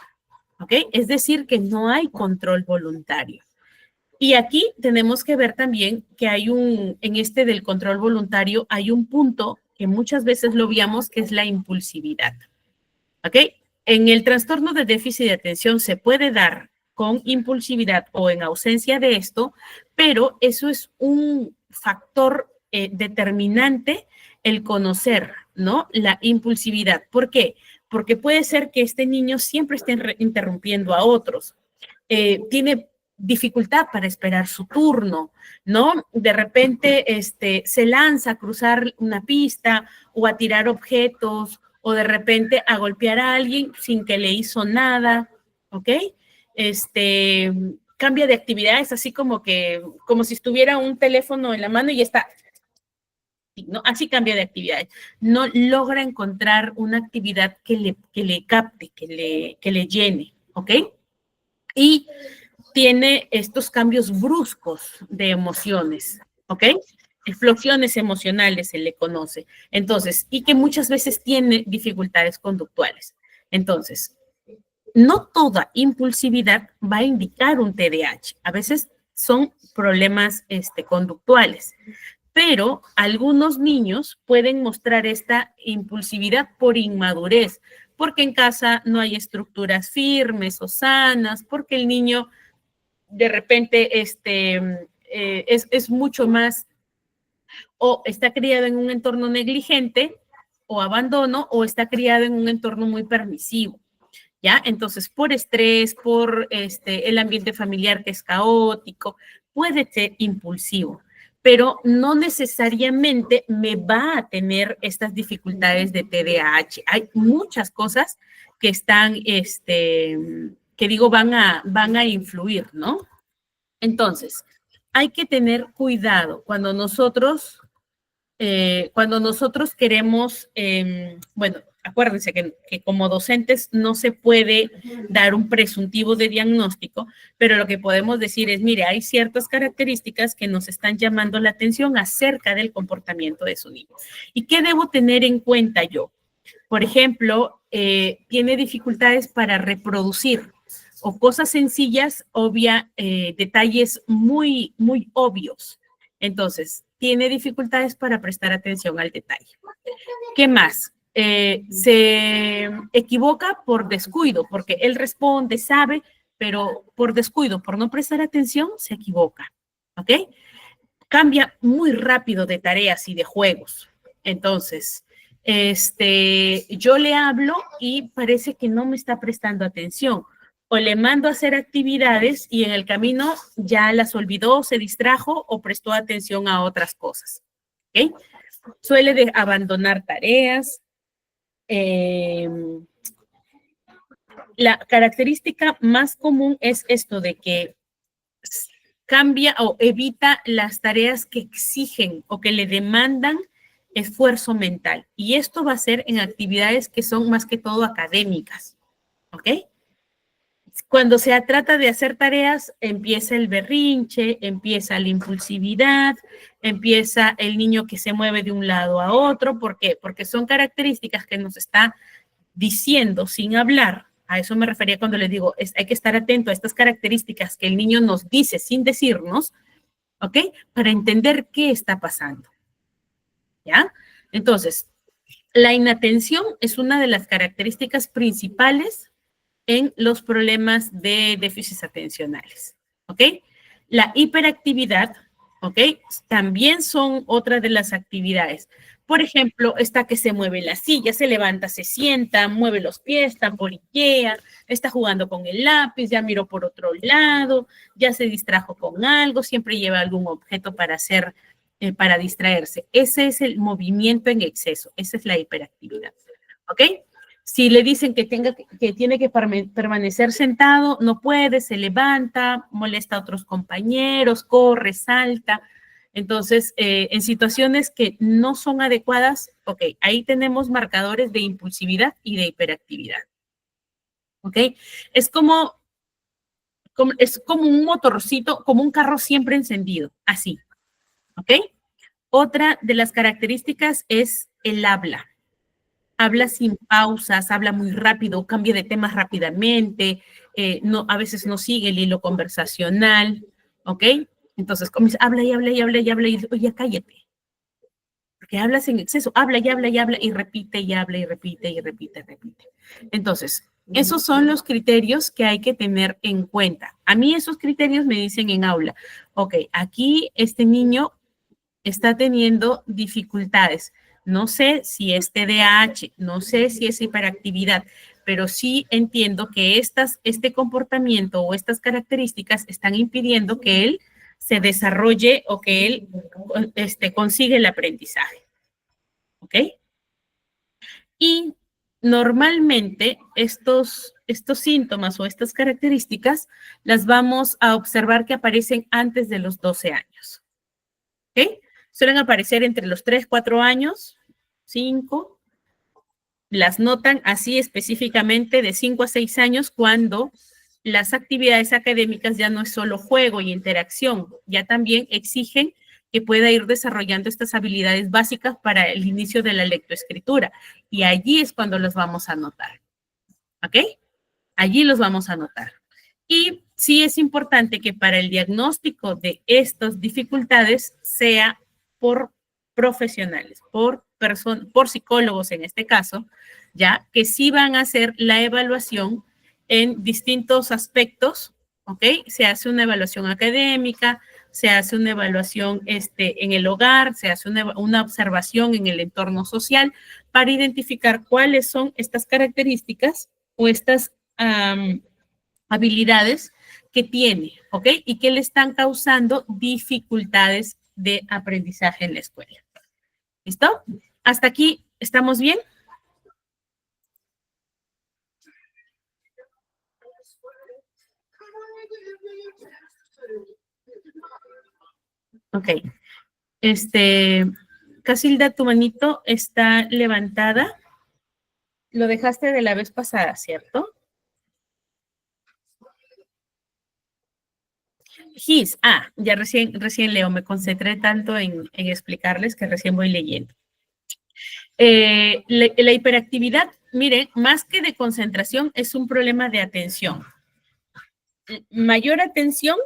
S1: ¿ok? Es decir, que no hay control voluntario. Y aquí tenemos que ver también que en del control voluntario hay un punto que muchas veces lo veamos, que es la impulsividad, ¿ok? En el trastorno de déficit de atención se puede dar con impulsividad o en ausencia de esto, pero eso es un factor determinante el conocer, ¿no? La impulsividad. ¿Por qué? Porque puede ser que este niño siempre esté interrumpiendo a otros. Tiene dificultad para esperar su turno, ¿no? De repente se lanza a cruzar una pista o a tirar objetos o de repente a golpear a alguien sin que le hizo nada, ¿ok? Cambia de actividades así como si estuviera un teléfono en la mano y está, ¿no? Así cambia de actividades. No logra encontrar una actividad que le capte, que le llene, ¿ok? Y tiene estos cambios bruscos de emociones, ¿ok? Explosiones emocionales se le conoce. Entonces, y que muchas veces tiene dificultades conductuales. Entonces, no toda impulsividad va a indicar un TDAH. A veces son problemas conductuales, pero algunos niños pueden mostrar esta impulsividad por inmadurez, porque en casa no hay estructuras firmes o sanas, porque el niño de repente es mucho más, o está criado en un entorno negligente o abandono, o está criado en un entorno muy permisivo, ¿ya? Entonces, por estrés, por el ambiente familiar que es caótico, puede ser impulsivo, pero no necesariamente me va a tener estas dificultades de TDAH. Hay muchas cosas que están, que digo, van a influir, ¿no? Entonces, hay que tener cuidado cuando nosotros queremos, bueno, acuérdense que como docentes no se puede dar un presuntivo de diagnóstico, pero lo que podemos decir es, mire, hay ciertas características que nos están llamando la atención acerca del comportamiento de su niño. ¿Y qué debo tener en cuenta yo? Por ejemplo, tiene dificultades para reproducir o cosas sencillas, detalles muy, muy obvios. Entonces, tiene dificultades para prestar atención al detalle. ¿Qué más? Se equivoca por descuido, porque él responde, sabe, pero por descuido, por no prestar atención, se equivoca. ¿Ok? Cambia muy rápido de tareas y de juegos. Entonces, yo le hablo y parece que no me está prestando atención. O le mando a hacer actividades y en el camino ya las olvidó, se distrajo o prestó atención a otras cosas. ¿Okay? Suele abandonar tareas. La característica más común es esto de que cambia o evita las tareas que exigen o que le demandan esfuerzo mental. Y esto va a ser en actividades que son más que todo académicas. ¿Ok? Cuando se trata de hacer tareas, empieza el berrinche, empieza la impulsividad, empieza el niño que se mueve de un lado a otro. ¿Por qué? Porque son características que nos está diciendo sin hablar. A eso me refería cuando les digo, hay que estar atento a estas características que el niño nos dice sin decirnos, ¿ok? Para entender qué está pasando. ¿Ya? Entonces, la inatención es una de las características principales en los problemas de déficits atencionales, ¿ok? La hiperactividad, ¿ok? También son otra de las actividades. Por ejemplo, está que se mueve la silla, se levanta, se sienta, mueve los pies, tamboriquea, está jugando con el lápiz, ya miró por otro lado, ya se distrajo con algo, siempre lleva algún objeto para hacer, para distraerse. Ese es el movimiento en exceso, esa es la hiperactividad, ¿ok? Si le dicen que tiene que permanecer sentado, no puede, se levanta, molesta a otros compañeros, corre, salta. Entonces, en situaciones que no son adecuadas, ok, ahí tenemos marcadores de impulsividad y de hiperactividad. ¿Ok? Es como un motorcito, como un carro siempre encendido, así. ¿Ok? Otra de las características es el habla. Habla sin pausas, habla muy rápido, cambia de temas rápidamente, a veces no sigue el hilo conversacional, ¿ok? Entonces comienza, habla y habla y habla y habla y dice, oye, cállate, porque hablas en exceso, habla y habla y habla y repite y habla y repite y repite, repite. Entonces, esos son los criterios que hay que tener en cuenta. A mí esos criterios me dicen en aula, ok, aquí este niño está teniendo dificultades. No sé si es TDAH, no sé si es hiperactividad, pero sí entiendo que este comportamiento o estas características están impidiendo que él se desarrolle o que él consiga el aprendizaje. ¿Ok? Y normalmente estos síntomas o estas características las vamos a observar que aparecen antes de los 12 años. ¿Ok? Suelen aparecer entre los 3, 4 años, 5. Las notan así específicamente de 5 a 6 años cuando las actividades académicas ya no es solo juego y interacción, ya también exigen que pueda ir desarrollando estas habilidades básicas para el inicio de la lectoescritura. Y allí es cuando los vamos a notar. ¿Ok? Allí los vamos a notar. Y sí es importante que para el diagnóstico de estas dificultades sea por profesionales, por psicólogos en este caso, ya que sí van a hacer la evaluación en distintos aspectos, ¿ok? Se hace una evaluación académica, se hace una evaluación en el hogar, se hace una observación en el entorno social para identificar cuáles son estas características o estas habilidades que tiene, ¿ok? Y que le están causando dificultades de aprendizaje en la escuela. ¿Listo? ¿Hasta aquí estamos bien? Ok. Casilda, tu manito está levantada. Lo dejaste de la vez pasada, ¿cierto? Ya recién leo, me concentré tanto en explicarles que recién voy leyendo. La hiperactividad, miren, más que de concentración, es un problema de atención. Mayor atención,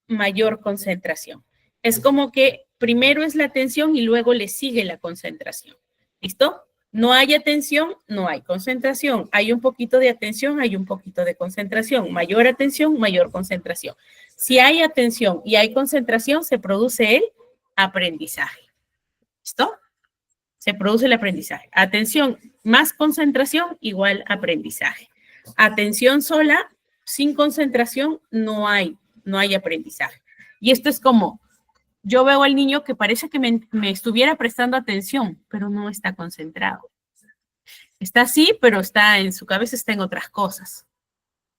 S1: mayor concentración. Es como que primero es la atención y luego le sigue la concentración. ¿Listo? No hay atención, no hay concentración. Hay un poquito de atención, hay un poquito de concentración. Mayor atención, mayor concentración. Si hay atención y hay concentración, se produce el aprendizaje. ¿Listo? Se produce el aprendizaje. Atención más concentración igual aprendizaje. Atención sola, sin concentración, no hay aprendizaje. Y esto es como, yo veo al niño que parece que me estuviera prestando atención, pero no está concentrado. Está así, pero está en su cabeza, está en otras cosas.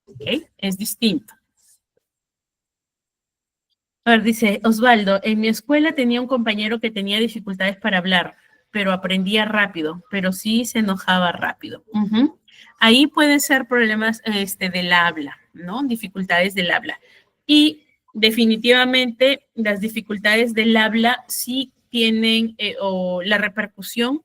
S1: ¿Ok? Es distinto. A ver, dice Osvaldo, en mi escuela tenía un compañero que tenía dificultades para hablar, pero aprendía rápido, pero sí se enojaba rápido. Ahí pueden ser problemas del habla, ¿no? Dificultades del habla. Y definitivamente las dificultades del habla sí tienen, o la repercusión,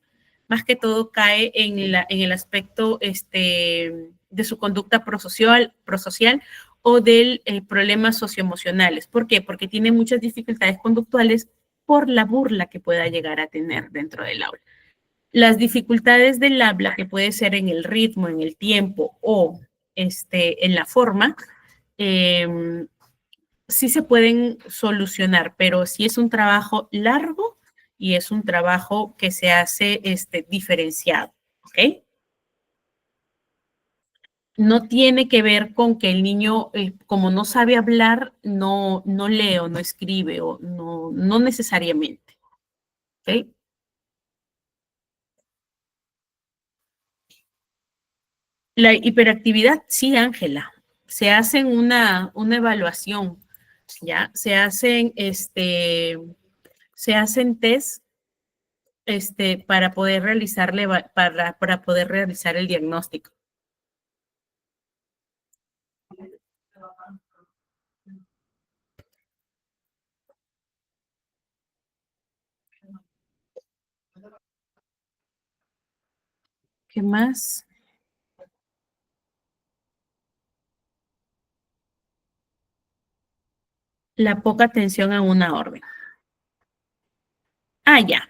S1: más que todo cae en el aspecto de su conducta prosocial o del problemas socioemocionales. ¿Por qué? Porque tiene muchas dificultades conductuales por la burla que pueda llegar a tener dentro del aula. Las dificultades del habla, que puede ser en el ritmo, en el tiempo o en la forma, sí se pueden solucionar, pero sí es un trabajo largo y es un trabajo que se hace diferenciado, ¿ok? No tiene que ver con que el niño, como no sabe hablar, no lee o no escribe, o no necesariamente. ¿Ok? La hiperactividad, sí, Ángela. Se hacen una evaluación, ¿ya? Se hacen test para poder para poder realizar el diagnóstico. ¿Qué más? La poca atención a una orden. Ya.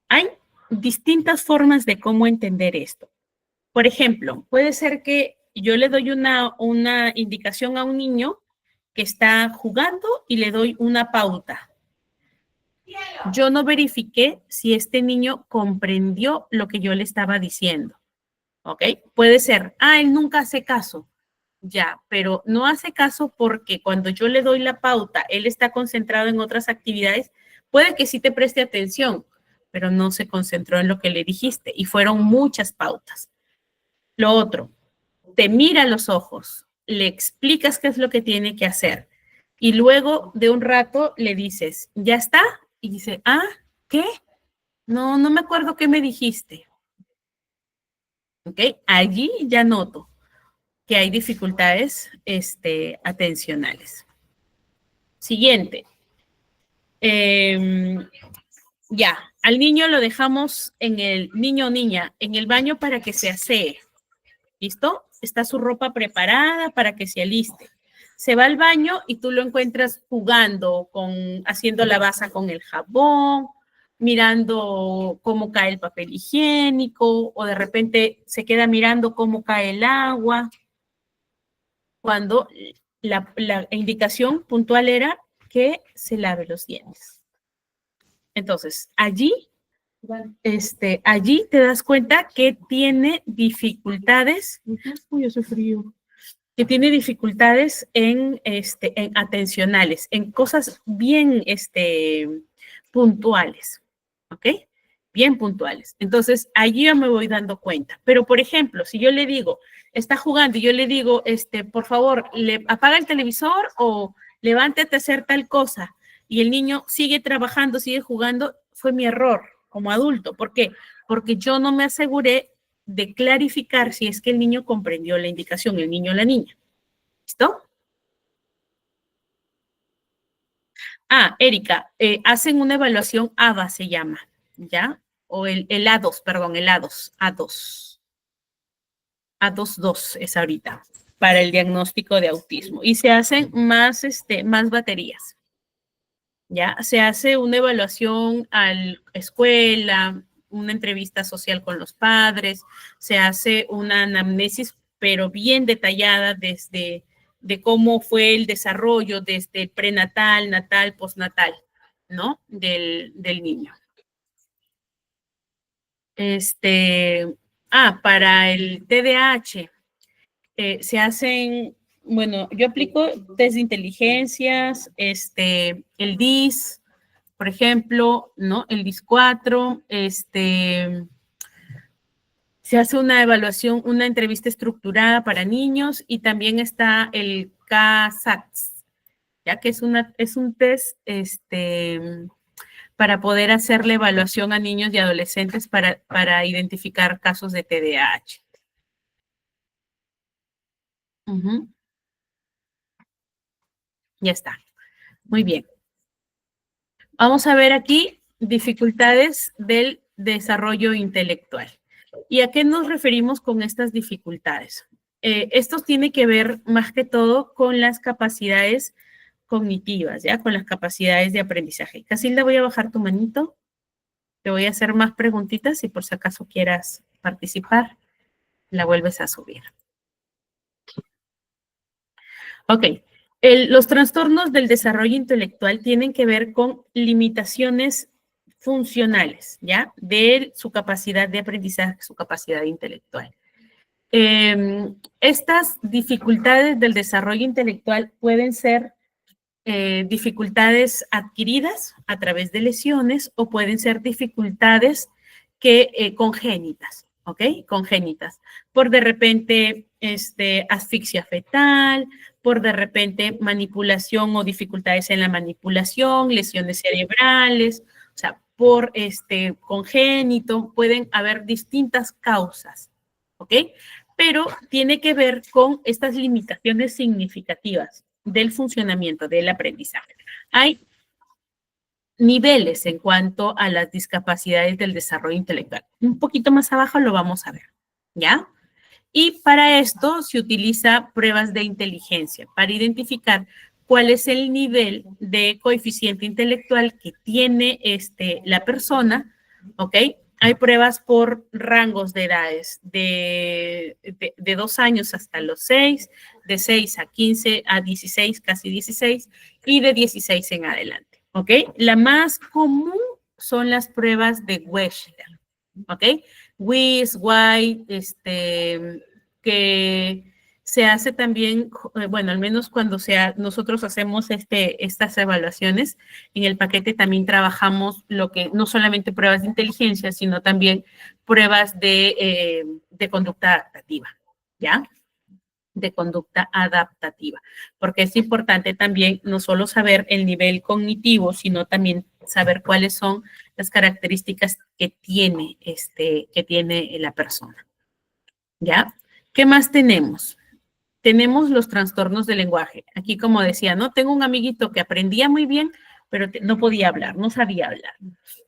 S1: Hay distintas formas de cómo entender esto. Por ejemplo, puede ser que yo le doy una indicación a un niño que está jugando y le doy una pauta. Yo no verifiqué si este niño comprendió lo que yo le estaba diciendo. ¿ok? Puede ser, él nunca hace caso. Ya, pero no hace caso porque cuando yo le doy la pauta, él está concentrado en otras actividades, puede que sí te preste atención, pero no se concentró en lo que le dijiste y fueron muchas pautas. Lo otro, te mira a los ojos, le explicas qué es lo que tiene que hacer y luego de un rato le dices, ¿ya está? Y dice, ¿qué? No me acuerdo qué me dijiste. ¿Ok? Allí ya noto que hay dificultades atencionales. Siguiente. Ya, al niño lo dejamos niño o niña, en el baño para que se asee. ¿Listo? Está su ropa preparada para que se aliste. Se va al baño y tú lo encuentras jugando, haciendo la baza con el jabón, mirando cómo cae el papel higiénico, o de repente se queda mirando cómo cae el agua, cuando la indicación puntual era que se lave los dientes. Entonces, allí te das cuenta que tiene dificultades. Uy, hace frío. Que tiene dificultades en atencionales, en cosas bien puntuales, ¿ok? Bien puntuales. Entonces, allí yo me voy dando cuenta. Pero, por ejemplo, si yo le digo, está jugando y yo le digo, por favor, apaga el televisor o levántate a hacer tal cosa, y el niño sigue trabajando, sigue jugando, fue mi error como adulto. ¿Por qué? Porque yo no me aseguré de clarificar si es que el niño comprendió la indicación, el niño o la niña. ¿Listo? Erika, hacen una evaluación ABA, se llama, ¿ya? O el A2, perdón, el A2, A2. A2 es ahorita, para el diagnóstico de autismo. Y se hacen más baterías, ¿ya? Se hace una evaluación a la escuela, una entrevista social con los padres, se hace una anamnesis, pero bien detallada de cómo fue el desarrollo desde el prenatal, natal, postnatal, ¿no? Del niño. Para el TDAH, se hacen, bueno, yo aplico test de inteligencias, el DIS, por ejemplo, ¿no? El DIS 4, se hace una evaluación, una entrevista estructurada para niños y también está el CASATS, ya que es un test para poder hacer la evaluación a niños y adolescentes para identificar casos de TDAH. Ya está. Muy bien. Vamos a ver aquí dificultades del desarrollo intelectual. ¿Y a qué nos referimos con estas dificultades? Esto tiene que ver más que todo con las capacidades cognitivas, ¿ya? Con las capacidades de aprendizaje. Casilda, voy a bajar tu manito. Te voy a hacer más preguntitas y por si acaso quieras participar, la vuelves a subir. Ok. Los trastornos del desarrollo intelectual tienen que ver con limitaciones funcionales, ¿ya? De su capacidad de aprendizaje, su capacidad intelectual. Estas dificultades del desarrollo intelectual pueden ser dificultades adquiridas a través de lesiones o pueden ser dificultades congénitas, ¿ok? Congénitas. Por de repente asfixia fetal, por de repente manipulación o dificultades en la manipulación, lesiones cerebrales, o sea, por congénito, pueden haber distintas causas, ¿ok? Pero tiene que ver con estas limitaciones significativas del funcionamiento del aprendizaje. Hay niveles en cuanto a las discapacidades del desarrollo intelectual. Un poquito más abajo lo vamos a ver, ¿ya? Y para esto se utiliza pruebas de inteligencia para identificar cuál es el nivel de coeficiente intelectual que tiene la persona, ¿ok? Hay pruebas por rangos de edades, de 2 años hasta los 6, de 6 a 15, a 16, casi 16, y de 16 en adelante, ¿ok? La más común son las pruebas de Wechsler, ¿ok? WIS, WHY, que se hace también, bueno, al menos cuando nosotros hacemos estas evaluaciones, en el paquete también trabajamos lo que, no solamente pruebas de inteligencia, sino también pruebas de conducta adaptativa, ¿ya? De conducta adaptativa, porque es importante también no solo saber el nivel cognitivo, sino también saber cuáles son las características que tiene la persona, ¿ya? ¿Qué más tenemos? Tenemos los trastornos del lenguaje. Aquí, como decía, ¿no? Tengo un amiguito que aprendía muy bien, pero no podía hablar, no sabía hablar.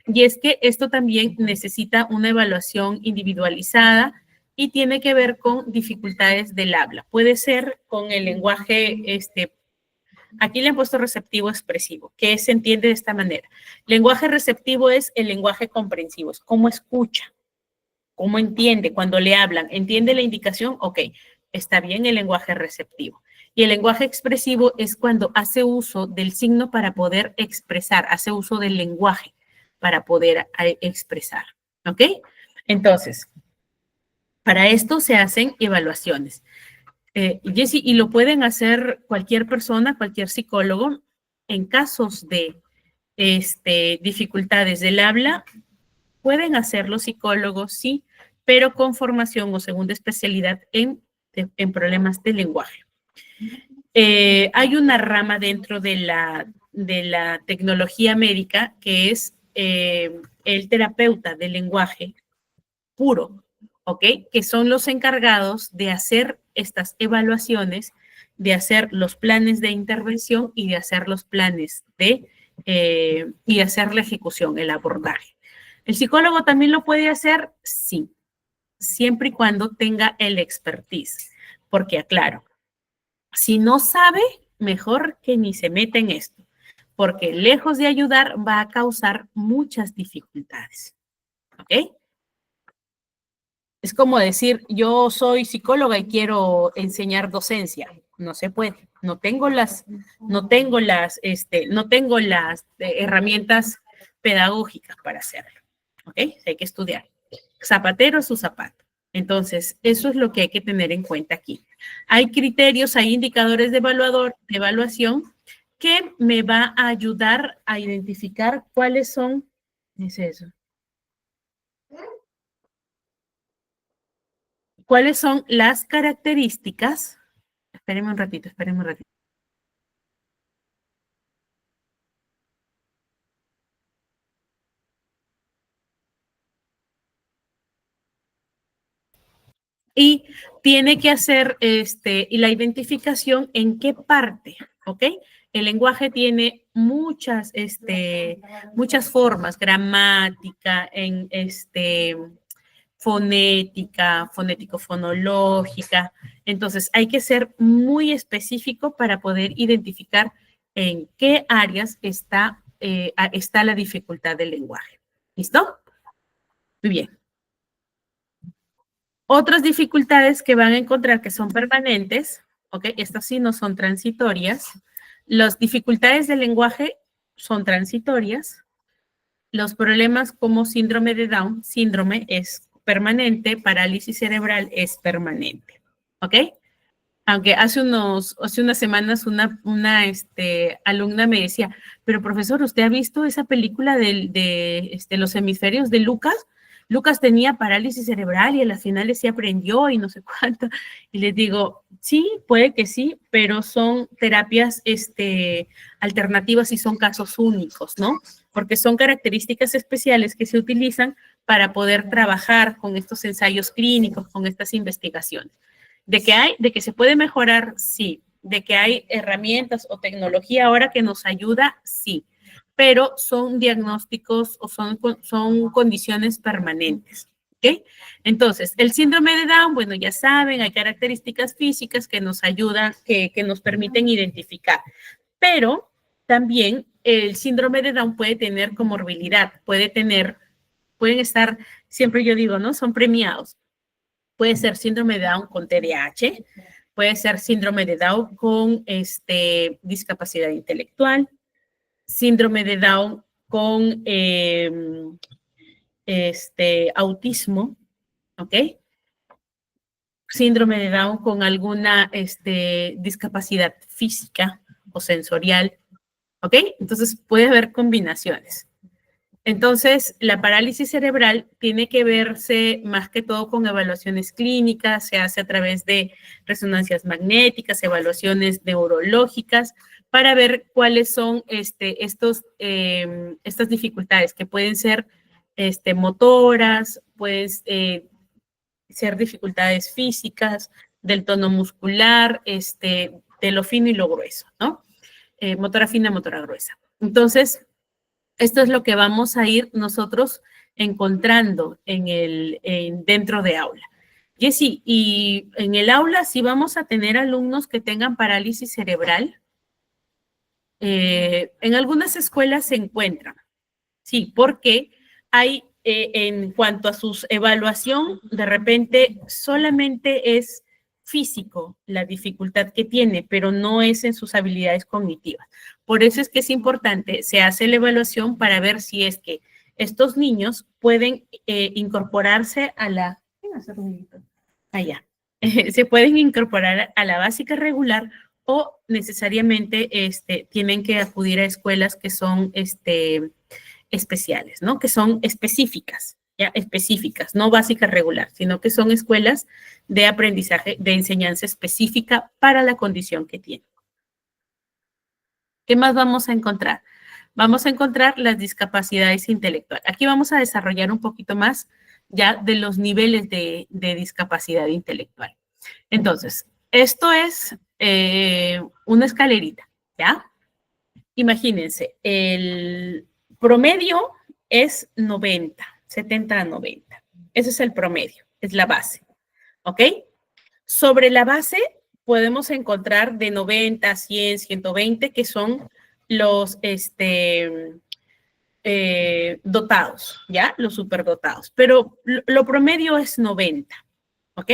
S1: Y es que esto también necesita una evaluación individualizada y tiene que ver con dificultades del habla. Puede ser con el lenguaje, aquí le han puesto receptivo expresivo, que se entiende de esta manera. Lenguaje receptivo es el lenguaje comprensivo, es cómo escucha, cómo entiende cuando le hablan. ¿Entiende la indicación? Ok, está bien el lenguaje receptivo. Y el lenguaje expresivo es cuando hace uso del signo para poder expresar, hace uso del lenguaje para poder expresar. ¿Ok? Entonces, para esto se hacen evaluaciones. Jessy, y lo pueden hacer cualquier persona, cualquier psicólogo, en casos de dificultades del habla, pueden hacerlo psicólogos, sí, pero con formación o segunda especialidad en problemas de lenguaje. Hay una rama dentro de la tecnología médica que es el terapeuta del lenguaje puro, ¿ok? Que son los encargados de hacer estas evaluaciones, de hacer los planes de intervención y de hacer los planes y hacer la ejecución, el abordaje. ¿El psicólogo también lo puede hacer? Sí, siempre y cuando tenga el expertise, porque aclaro, si no sabe, mejor que ni se meta en esto, porque lejos de ayudar va a causar muchas dificultades, ¿ok? Es como decir, yo soy psicóloga y quiero enseñar docencia. No se puede. No tengo las herramientas pedagógicas para hacerlo. ¿Ok? Hay que estudiar. Zapatero es su zapato. Entonces, eso es lo que hay que tener en cuenta aquí. Hay criterios, hay indicadores de evaluación que me va a ayudar a identificar cuáles son. ¿Qué es eso? ¿Cuáles son las características? Espérenme un ratito, espérenme un ratito. Y tiene que hacer y la identificación en qué parte, ¿ok? El lenguaje tiene muchas formas, gramática, fonética, fonético-fonológica. Entonces, hay que ser muy específico para poder identificar en qué áreas está la dificultad del lenguaje. ¿Listo? Muy bien. Otras dificultades que van a encontrar que son permanentes, ¿ok? Estas sí no son transitorias. Las dificultades del lenguaje son transitorias. Los problemas como síndrome de Down, síndrome es permanente, parálisis cerebral es permanente, ¿ok? Aunque hace unas semanas una alumna me decía, pero profesor, ¿usted ha visto esa película de los hemisferios de Lucas? Lucas tenía parálisis cerebral y a las finales sí aprendió y no sé cuánto. Y les digo, sí, puede que sí, pero son terapias alternativas y son casos únicos, ¿no? Porque son características especiales que se utilizan para poder trabajar con estos ensayos clínicos, con estas investigaciones. De que se puede mejorar, sí. De que hay herramientas o tecnología ahora que nos ayuda, sí. Pero son diagnósticos o son condiciones permanentes. ¿Ok? Entonces, el síndrome de Down, bueno, ya saben, hay características físicas que nos ayudan, que nos permiten identificar. Pero también el síndrome de Down puede tener comorbilidad, pueden estar, siempre yo digo, ¿no? Son premiados. Puede ser síndrome de Down con TDAH, puede ser síndrome de Down con discapacidad intelectual, síndrome de Down con autismo, ¿ok? Síndrome de Down con alguna discapacidad física o sensorial, ¿ok? Entonces puede haber combinaciones. Entonces, la parálisis cerebral tiene que verse más que todo con evaluaciones clínicas, se hace a través de resonancias magnéticas, evaluaciones neurológicas, para ver cuáles son estas dificultades que pueden ser motoras, pueden ser dificultades físicas, del tono muscular, de lo fino y lo grueso, ¿no? Motora fina, motora gruesa. Entonces, esto es lo que vamos a ir nosotros encontrando dentro de aula. Jessy, y en el aula sí vamos a tener alumnos que tengan parálisis cerebral. En algunas escuelas se encuentran, sí, porque hay, en cuanto a su evaluación, de repente solamente es físico la dificultad que tiene, pero no es en sus habilidades cognitivas. Por eso es que es importante, se hace la evaluación para ver si es que estos niños pueden incorporarse a la... Allá. Se pueden incorporar a la básica regular o necesariamente tienen que acudir a escuelas que son especiales, ¿no? Que son específicas, ya específicas, no básica regular, sino que son escuelas de aprendizaje, de enseñanza específica para la condición que tienen. ¿Qué más vamos a encontrar? Vamos a encontrar las discapacidades intelectuales. Aquí vamos a desarrollar un poquito más ya de los niveles de discapacidad intelectual. Entonces, esto es una escalerita, ¿ya? Imagínense, el promedio es 90, 70 a 90. Ese es el promedio, es la base, ¿ok? Sobre la base podemos encontrar de 90, 100, 120, que son los dotados, ¿ya? Los superdotados. Pero lo promedio es 90, ¿ok?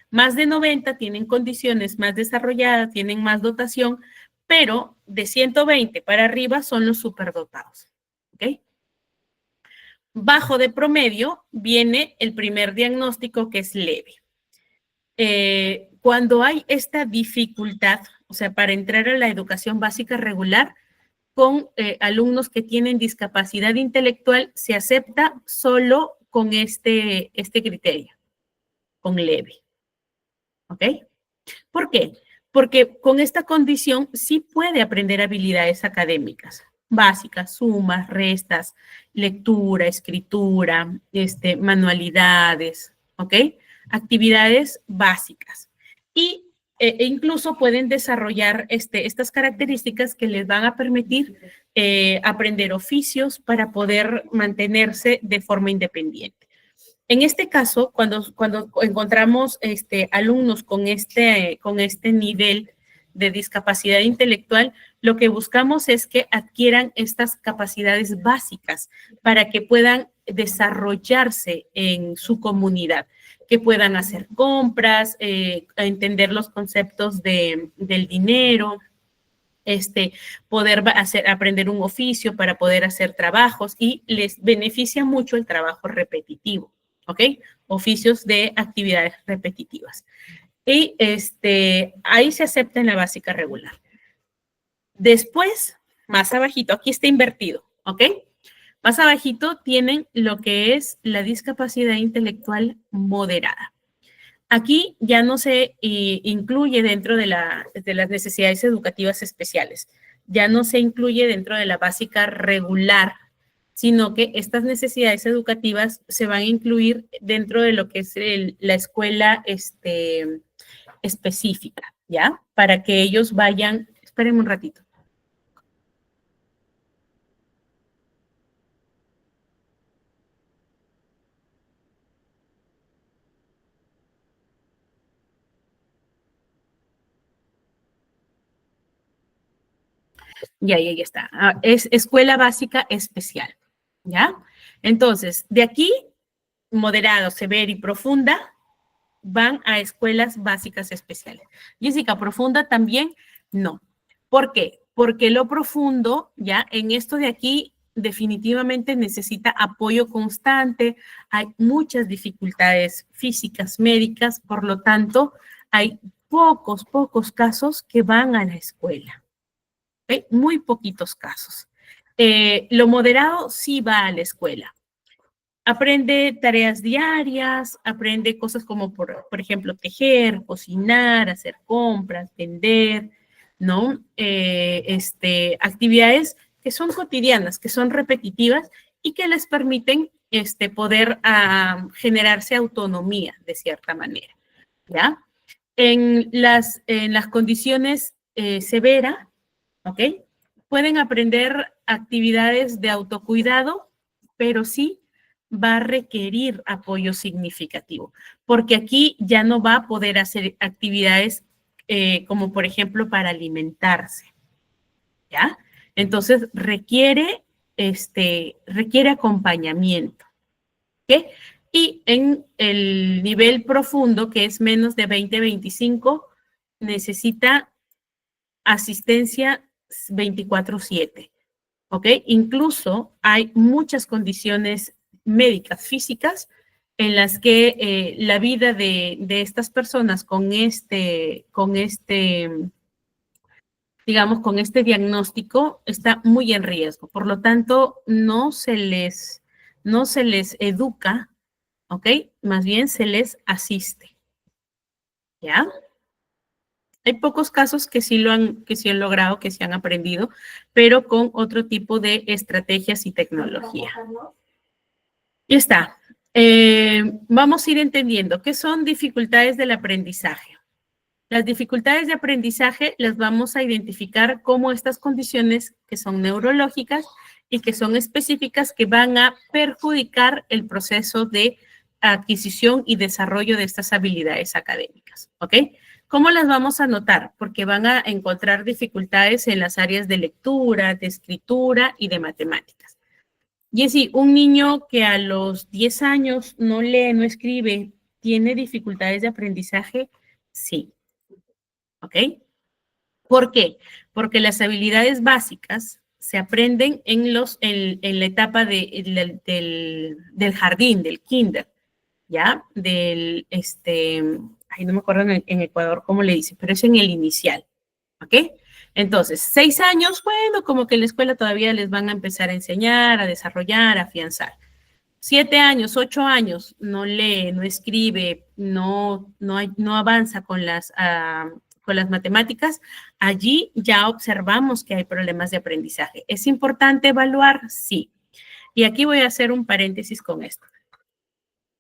S1: Más de 90 tienen condiciones más desarrolladas, tienen más dotación, pero de 120 para arriba son los superdotados, ¿ok? Bajo de promedio viene el primer diagnóstico, que es leve. Cuando hay esta dificultad, o sea, para entrar a la educación básica regular, con alumnos que tienen discapacidad intelectual, se acepta solo con este criterio, con leve. ¿Ok? ¿Por qué? Porque con esta condición sí puede aprender habilidades académicas básicas, sumas, restas, lectura, escritura, manualidades, ¿ok? Actividades básicas. Y incluso pueden desarrollar estas características que les van a permitir aprender oficios para poder mantenerse de forma independiente. En este caso, cuando encontramos alumnos con este nivel de discapacidad intelectual, lo que buscamos es que adquieran estas capacidades básicas para que puedan desarrollarse en su comunidad, que puedan hacer compras, entender los conceptos del dinero, poder aprender un oficio para poder hacer trabajos, y les beneficia mucho el trabajo repetitivo, ¿ok? Oficios de actividades repetitivas. Y ahí se acepta en la básica regular. Después, más abajito, aquí está invertido, ¿ok? Más abajito tienen lo que es la discapacidad intelectual moderada. Aquí ya no se incluye dentro de las necesidades educativas especiales, ya no se incluye dentro de la básica regular, sino que estas necesidades educativas se van a incluir dentro de lo que es la escuela específica, ¿ya? Para que ellos vayan, espérenme un ratito. Y ahí está. Es escuela básica especial, ¿ya? Entonces, de aquí, moderado, severo y profunda, van a escuelas básicas especiales. Jessica, ¿profunda también? No. ¿Por qué? Porque lo profundo, ya, en esto de aquí, definitivamente necesita apoyo constante, hay muchas dificultades físicas, médicas, por lo tanto, hay pocos casos que van a la escuela. ¿Okay? Muy poquitos casos. Lo moderado sí va a la escuela. Aprende tareas diarias, aprende cosas como, por ejemplo, tejer, cocinar, hacer compras, vender, ¿no? Actividades que son cotidianas, que son repetitivas y que les permiten poder generarse autonomía de cierta manera, ¿ya? En las condiciones severas, ¿ok? Pueden aprender actividades de autocuidado, pero sí va a requerir apoyo significativo, porque aquí ya no va a poder hacer actividades como, por ejemplo, para alimentarse, ¿ya? Entonces, requiere acompañamiento, ¿ok? Y en el nivel profundo, que es menos de 20-25, necesita asistencia 24/7, ¿ok? Incluso hay muchas condiciones médicas, físicas, en las que la vida de estas personas digamos, con este diagnóstico está muy en riesgo. Por lo tanto, no se les educa, ¿ok? Más bien se les asiste, ¿ya? Hay pocos casos que sí han logrado, que sí han aprendido, pero con otro tipo de estrategias y tecnología. Y está. Vamos a ir entendiendo qué son dificultades del aprendizaje. Las dificultades de aprendizaje las vamos a identificar como estas condiciones que son neurológicas y que son específicas que van a perjudicar el proceso de adquisición y desarrollo de estas habilidades académicas, ¿ok? ¿Cómo las vamos a notar? Porque van a encontrar dificultades en las áreas de lectura, de escritura y de matemáticas. Y así, un niño que a los 10 años no lee, no escribe, ¿tiene dificultades de aprendizaje? Sí. ¿Ok? ¿Por qué? Porque las habilidades básicas se aprenden en la etapa del jardín, del kinder, ¿ya? Ay, no me acuerdo en Ecuador cómo le dicen, pero es en el inicial, ¿ok? Entonces, 6 años, bueno, como que en la escuela todavía les van a empezar a enseñar, a desarrollar, a afianzar. 7 años, 8 años, no lee, no escribe, no avanza con las matemáticas, allí ya observamos que hay problemas de aprendizaje. ¿Es importante evaluar? Sí. Y aquí voy a hacer un paréntesis con esto.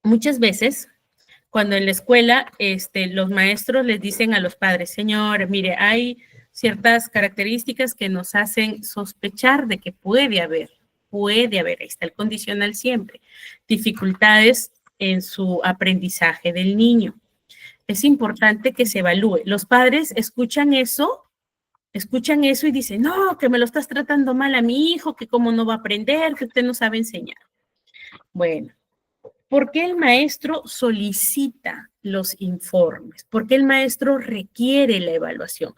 S1: Muchas veces, cuando en la escuela los maestros les dicen a los padres, señor, mire, hay ciertas características que nos hacen sospechar de que puede haber, ahí está el condicional siempre, dificultades en su aprendizaje del niño. Es importante que se evalúe. Los padres escuchan eso y dicen, no, que me lo estás tratando mal a mi hijo, que cómo no va a aprender, que usted no sabe enseñar. Bueno, ¿por qué el maestro solicita los informes? ¿Por qué el maestro requiere la evaluación?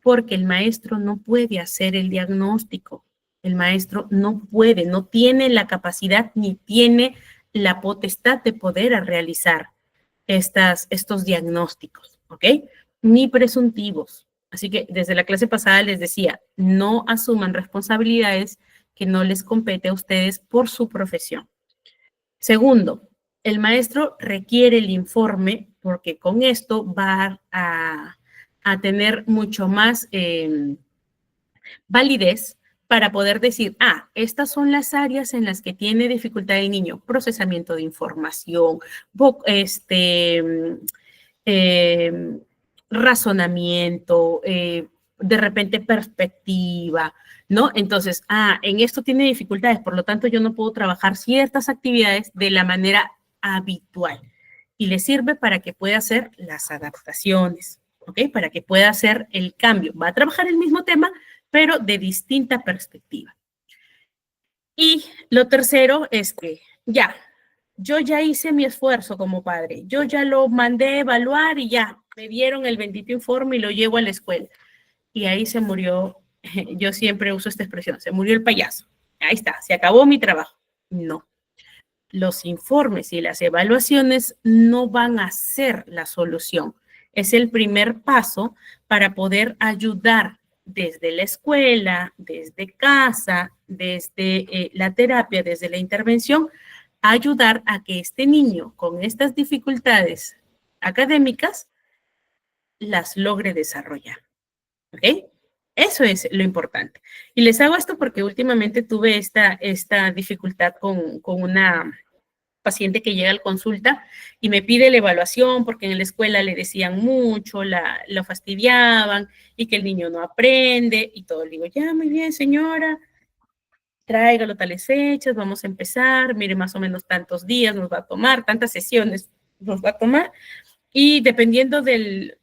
S1: Porque el maestro no puede hacer el diagnóstico. El maestro no puede, no tiene la capacidad ni tiene la potestad de poder realizar estos diagnósticos, ¿ok? Ni presuntivos. Así que desde la clase pasada les decía, no asuman responsabilidades que no les compete a ustedes por su profesión. Segundo, el maestro requiere el informe porque con esto va a tener mucho más validez para poder decir, estas son las áreas en las que tiene dificultad el niño, procesamiento de información, razonamiento, de repente perspectiva, ¿no? Entonces, en esto tiene dificultades, por lo tanto yo no puedo trabajar ciertas actividades de la manera habitual y le sirve para que pueda hacer las adaptaciones, ¿ok? Para que pueda hacer el cambio. Va a trabajar el mismo tema, pero de distinta perspectiva. Y lo tercero es que yo ya hice mi esfuerzo como padre, yo ya lo mandé a evaluar y ya, me dieron el bendito informe y lo llevo a la escuela. Y ahí se murió, yo siempre uso esta expresión, se murió el payaso. ahí está, se acabó mi trabajo. No. Los informes y las evaluaciones no van a ser la solución. Es el primer paso para poder ayudar desde la escuela, desde casa, desde la terapia, desde la intervención, a ayudar a que este niño con estas dificultades académicas las logre desarrollar. ¿Ok? Eso es lo importante. Y les hago esto porque últimamente tuve esta dificultad con una paciente que llega al consulta y me pide la evaluación porque en la escuela le decían mucho, lo fastidiaban y que el niño no aprende y todo. Le digo, ya, muy bien, señora, tráigalo tales fechas, vamos a empezar, mire más o menos tantos días nos va a tomar, tantas sesiones nos va a tomar y dependiendo del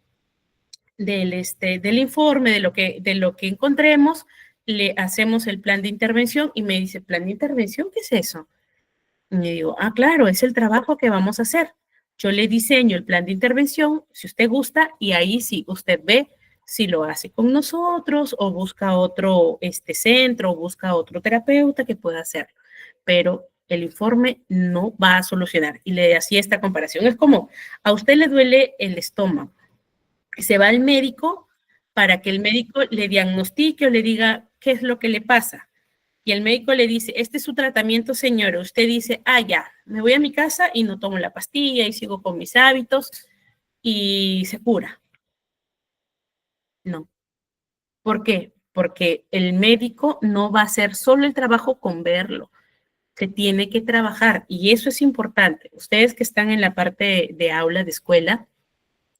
S1: informe, de lo que encontremos, le hacemos el plan de intervención y me dice, ¿plan de intervención? ¿Qué es eso? Y le digo, claro, es el trabajo que vamos a hacer. Yo le diseño el plan de intervención, si usted gusta, y ahí sí, usted ve si lo hace con nosotros o busca otro centro o busca otro terapeuta que pueda hacerlo. Pero el informe no va a solucionar. Y le hacía esta comparación. Es como, a usted le duele el estómago. Y se va al médico para que el médico le diagnostique o le diga qué es lo que le pasa. Y el médico le dice, este es su tratamiento, señora. Usted dice, ya, me voy a mi casa y no tomo la pastilla y sigo con mis hábitos y se cura. No. ¿Por qué? Porque el médico no va a hacer solo el trabajo con verlo. Se tiene que trabajar y eso es importante. Ustedes que están en la parte de aula, de escuela,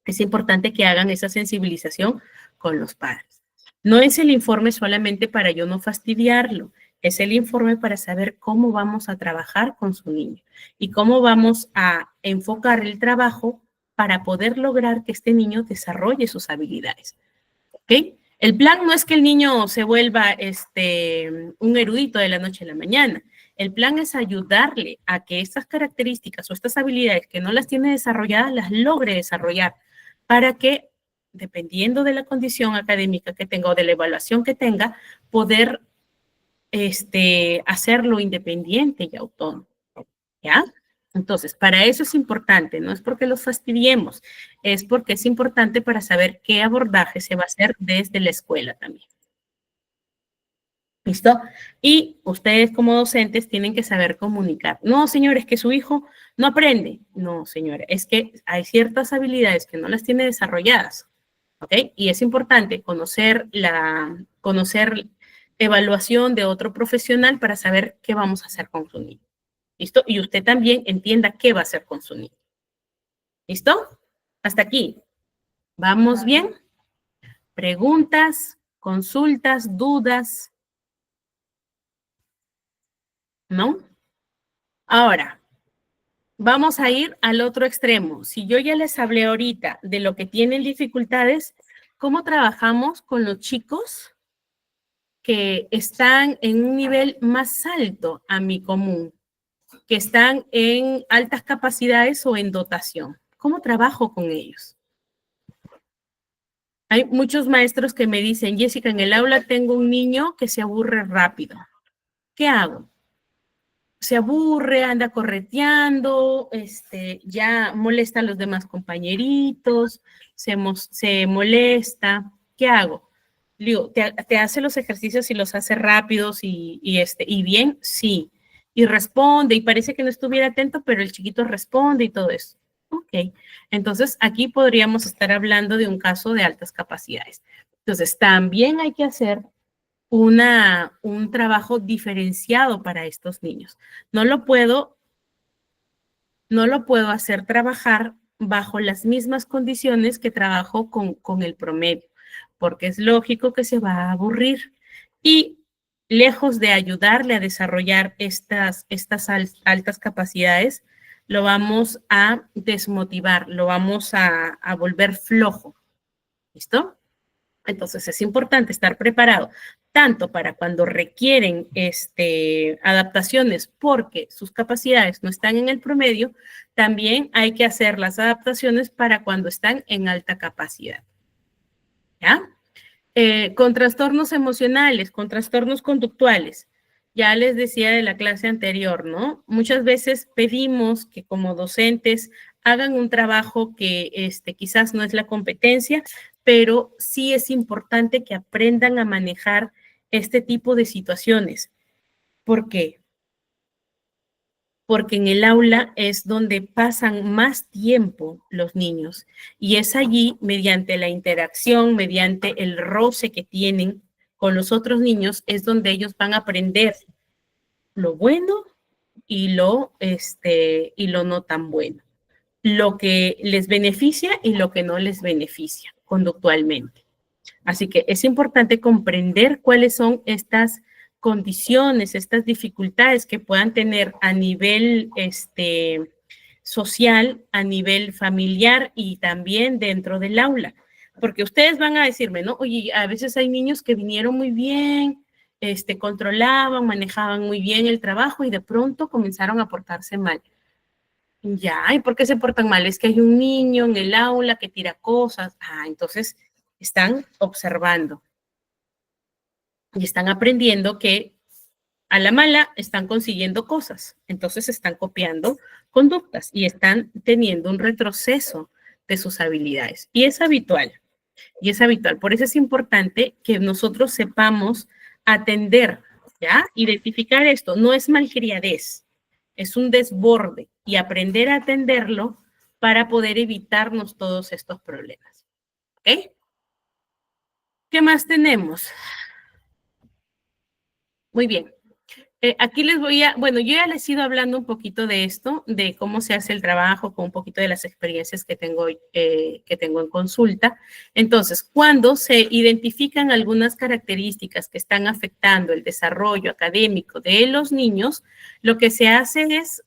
S1: es importante que hagan esa sensibilización con los padres. No es el informe solamente para yo no fastidiarlo, es el informe para saber cómo vamos a trabajar con su niño y cómo vamos a enfocar el trabajo para poder lograr que este niño desarrolle sus habilidades. ¿Ok? El plan no es que el niño se vuelva un erudito de la noche a la mañana. El plan es ayudarle a que estas características o estas habilidades que no las tiene desarrolladas, las logre desarrollar para que, dependiendo de la condición académica que tenga o de la evaluación que tenga, poder hacerlo independiente y autónomo. ¿Ya? Entonces, para eso es importante, no es porque los fastidiemos, es porque es importante para saber qué abordaje se va a hacer desde la escuela también. ¿Listo? Y ustedes como docentes tienen que saber comunicar. No, señores, que su hijo no aprende. No, señora, es que hay ciertas habilidades que no las tiene desarrolladas. ¿Ok? Y es importante conocer evaluación de otro profesional para saber qué vamos a hacer con su niño. ¿Listo? Y usted también entienda qué va a hacer con su niño. ¿Listo? Hasta aquí. ¿Vamos bien? ¿Preguntas, consultas, dudas? ¿No? Ahora, vamos a ir al otro extremo. Si yo ya les hablé ahorita de lo que tienen dificultades, ¿cómo trabajamos con los chicos que están en un nivel más alto a mi común? Que están en altas capacidades o en dotación. ¿Cómo trabajo con ellos? Hay muchos maestros que me dicen, Jessica, en el aula tengo un niño que se aburre rápido. ¿Qué hago? Se aburre, anda correteando, ya molesta a los demás compañeritos, se molesta. ¿Qué hago? Digo, ¿te hace los ejercicios y los hace rápidos y bien? Sí. Y responde, y parece que no estuviera atento, pero el chiquito responde y todo eso. Ok, entonces aquí podríamos estar hablando de un caso de altas capacidades. Entonces, también hay que hacer un trabajo diferenciado para estos niños. No lo puedo hacer trabajar bajo las mismas condiciones que trabajo con el promedio, porque es lógico que se va a aburrir. Y lejos de ayudarle a desarrollar estas altas capacidades, lo vamos a desmotivar, lo vamos a volver flojo. ¿Listo? Entonces es importante estar preparado tanto para cuando requieren adaptaciones porque sus capacidades no están en el promedio, también hay que hacer las adaptaciones para cuando están en alta capacidad. ¿Ya? Con trastornos emocionales, con trastornos conductuales. ya les decía de la clase anterior, ¿no? Muchas veces pedimos que como docentes hagan un trabajo que quizás no es la competencia, pero sí es importante que aprendan a manejar este tipo de situaciones. ¿Por qué? Porque en el aula es donde pasan más tiempo los niños y es allí, mediante la interacción, mediante el roce que tienen con los otros niños, es donde ellos van a aprender lo bueno y lo no tan bueno, lo que les beneficia y lo que no les beneficia conductualmente. Así que es importante comprender cuáles son estas condiciones, estas dificultades que puedan tener a nivel social, a nivel familiar y también dentro del aula. Porque ustedes van a decirme, ¿no? Oye, a veces hay niños que vinieron muy bien, controlaban, manejaban muy bien el trabajo y de pronto comenzaron a portarse mal. Ya, ¿y por qué se portan mal? Es que hay un niño en el aula que tira cosas. Ah, entonces están observando y están aprendiendo que a la mala están consiguiendo cosas. Entonces están copiando conductas y están teniendo un retroceso de sus habilidades. Y es habitual. Y es habitual. Por eso es importante que nosotros sepamos atender, ¿ya? Identificar esto. No es malcriadez, es un desborde y aprender a atenderlo para poder evitarnos todos estos problemas. ¿Ok? ¿Qué más tenemos? Muy bien. Aquí les voy a, bueno, yo ya les he ido hablando un poquito de esto, de cómo se hace el trabajo, con un poquito de las experiencias que tengo en consulta. Entonces, cuando se identifican algunas características que están afectando el desarrollo académico de los niños, lo que se hace es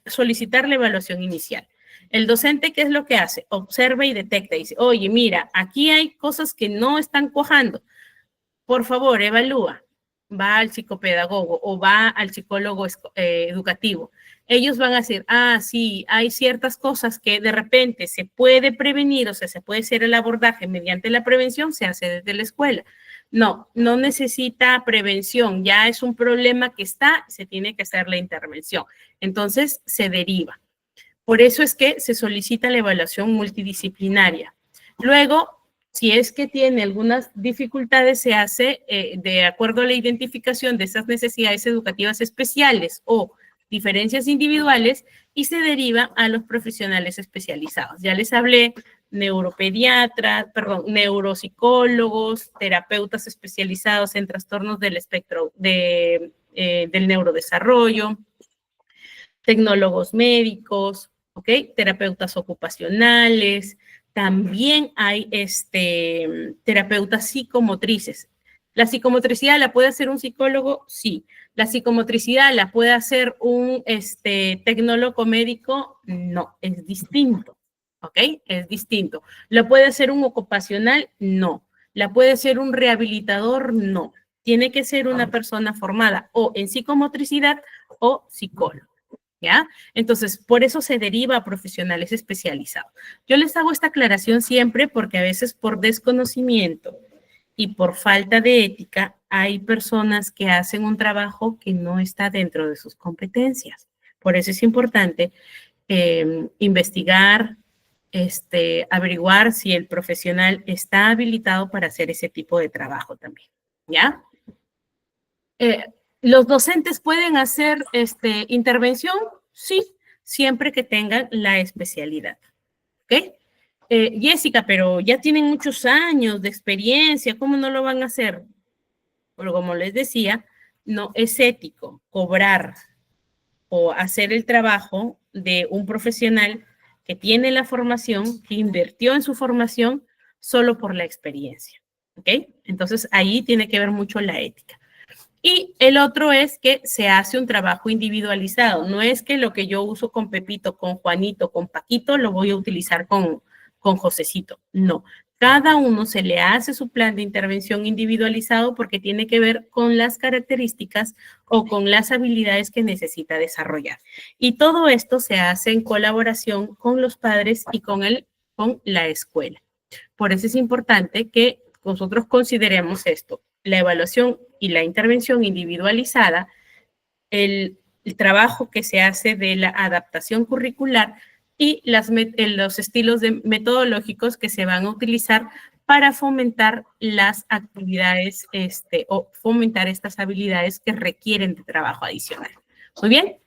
S1: solicitar la evaluación inicial. El docente, ¿qué es lo que hace? Observa y detecta y dice, oye, mira, aquí hay cosas que no están cuajando. Por favor, evalúa. Va al psicopedagogo o va al psicólogo educativo. Ellos van a decir, ah, sí, hay ciertas cosas que de repente se puede prevenir, o sea, se puede hacer el abordaje mediante la prevención, se hace desde la escuela. No, no necesita prevención, ya es un problema que está, se tiene que hacer la intervención. Entonces, se deriva. Por eso es que se solicita la evaluación multidisciplinaria. Luego, si es que tiene algunas dificultades, se hace de acuerdo a la identificación de esas necesidades educativas especiales o diferencias individuales y se deriva a los profesionales especializados. Ya les hablé neuropsicólogos, terapeutas especializados en trastornos del espectro del neurodesarrollo, tecnólogos médicos, ¿ok? Terapeutas ocupacionales. También hay terapeutas psicomotrices. ¿La psicomotricidad la puede hacer un psicólogo? Sí. ¿La psicomotricidad la puede hacer un tecnólogo médico? No, es distinto. ¿Ok? Es distinto. ¿La puede hacer un ocupacional? No. ¿La puede hacer un rehabilitador? No. Tiene que ser una persona formada o en psicomotricidad o psicólogo. ¿Ya? Entonces, por eso se deriva a profesionales especializados. Yo les hago esta aclaración siempre porque a veces por desconocimiento y por falta de ética hay personas que hacen un trabajo que no está dentro de sus competencias. Por eso es importante investigar, averiguar si el profesional está habilitado para hacer ese tipo de trabajo también. ¿Ya? ¿Los docentes pueden hacer intervención? Sí, siempre que tengan la especialidad. ¿Ok? Jessica, pero ya tienen muchos años de experiencia, ¿cómo no lo van a hacer? Pero como les decía, no es ético cobrar o hacer el trabajo de un profesional que tiene la formación, que invirtió en su formación solo por la experiencia. ¿Ok? Entonces, ahí tiene que ver mucho la ética. Y el otro es que se hace un trabajo individualizado. No es que lo que yo uso con Pepito, con Juanito, con Paquito, lo voy a utilizar con Josecito. No. Cada uno se le hace su plan de intervención individualizado porque tiene que ver con las características o con las habilidades que necesita desarrollar. Y todo esto se hace en colaboración con los padres y con la escuela. Por eso es importante que nosotros consideremos esto. La evaluación y la intervención individualizada, el trabajo que se hace de la adaptación curricular y los estilos metodológicos que se van a utilizar para fomentar las actividades o fomentar estas habilidades que requieren de trabajo adicional. Muy bien.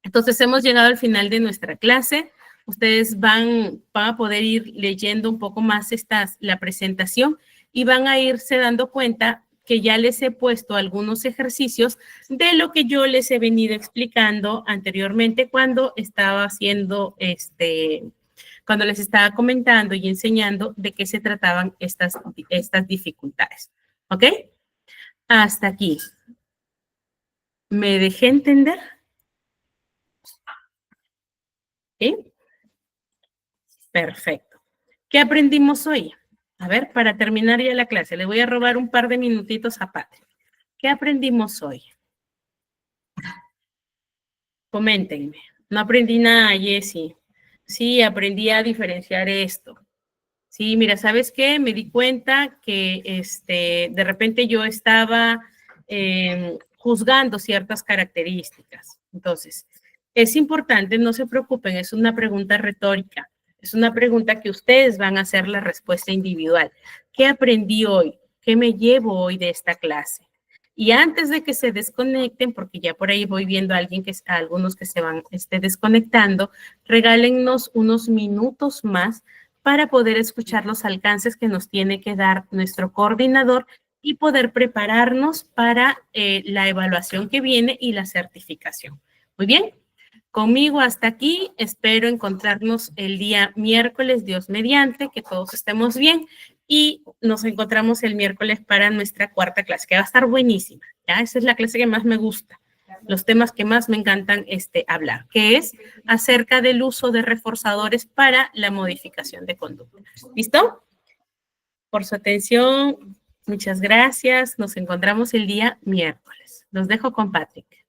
S1: Entonces, hemos llegado al final de nuestra clase. Ustedes van a poder ir leyendo un poco más la presentación y van a irse dando cuenta que ya les he puesto algunos ejercicios de lo que yo les he venido explicando anteriormente cuando estaba haciendo cuando les estaba comentando y enseñando de qué se trataban estas dificultades. ¿Ok? Hasta aquí. ¿Me dejé entender? ¿Sí? Perfecto. ¿Qué aprendimos hoy? A ver, para terminar ya la clase, le voy a robar un par de minutitos a Pati. ¿Qué aprendimos hoy? Coméntenme. No aprendí nada, Jessie. Sí, aprendí a diferenciar esto. Sí, mira, ¿sabes qué? Me di cuenta que de repente yo estaba juzgando ciertas características. Entonces, es importante, no se preocupen, es una pregunta retórica. Es una pregunta que ustedes van a hacer la respuesta individual. ¿Qué aprendí hoy? ¿Qué me llevo hoy de esta clase? Y antes de que se desconecten, porque ya por ahí voy viendo a algunos que se van desconectando, regálennos unos minutos más para poder escuchar los alcances que nos tiene que dar nuestro coordinador y poder prepararnos para la evaluación que viene y la certificación. Muy bien. Conmigo hasta aquí, espero encontrarnos el día miércoles, Dios mediante, que todos estemos bien y nos encontramos el miércoles para nuestra cuarta clase, que va a estar buenísima, ¿ya? Esa es la clase que más me gusta, los temas que más me encantan hablar, que es acerca del uso de reforzadores para la modificación de conducta. ¿Listo? Por su atención, muchas gracias, nos encontramos el día miércoles. Los dejo con Patrick.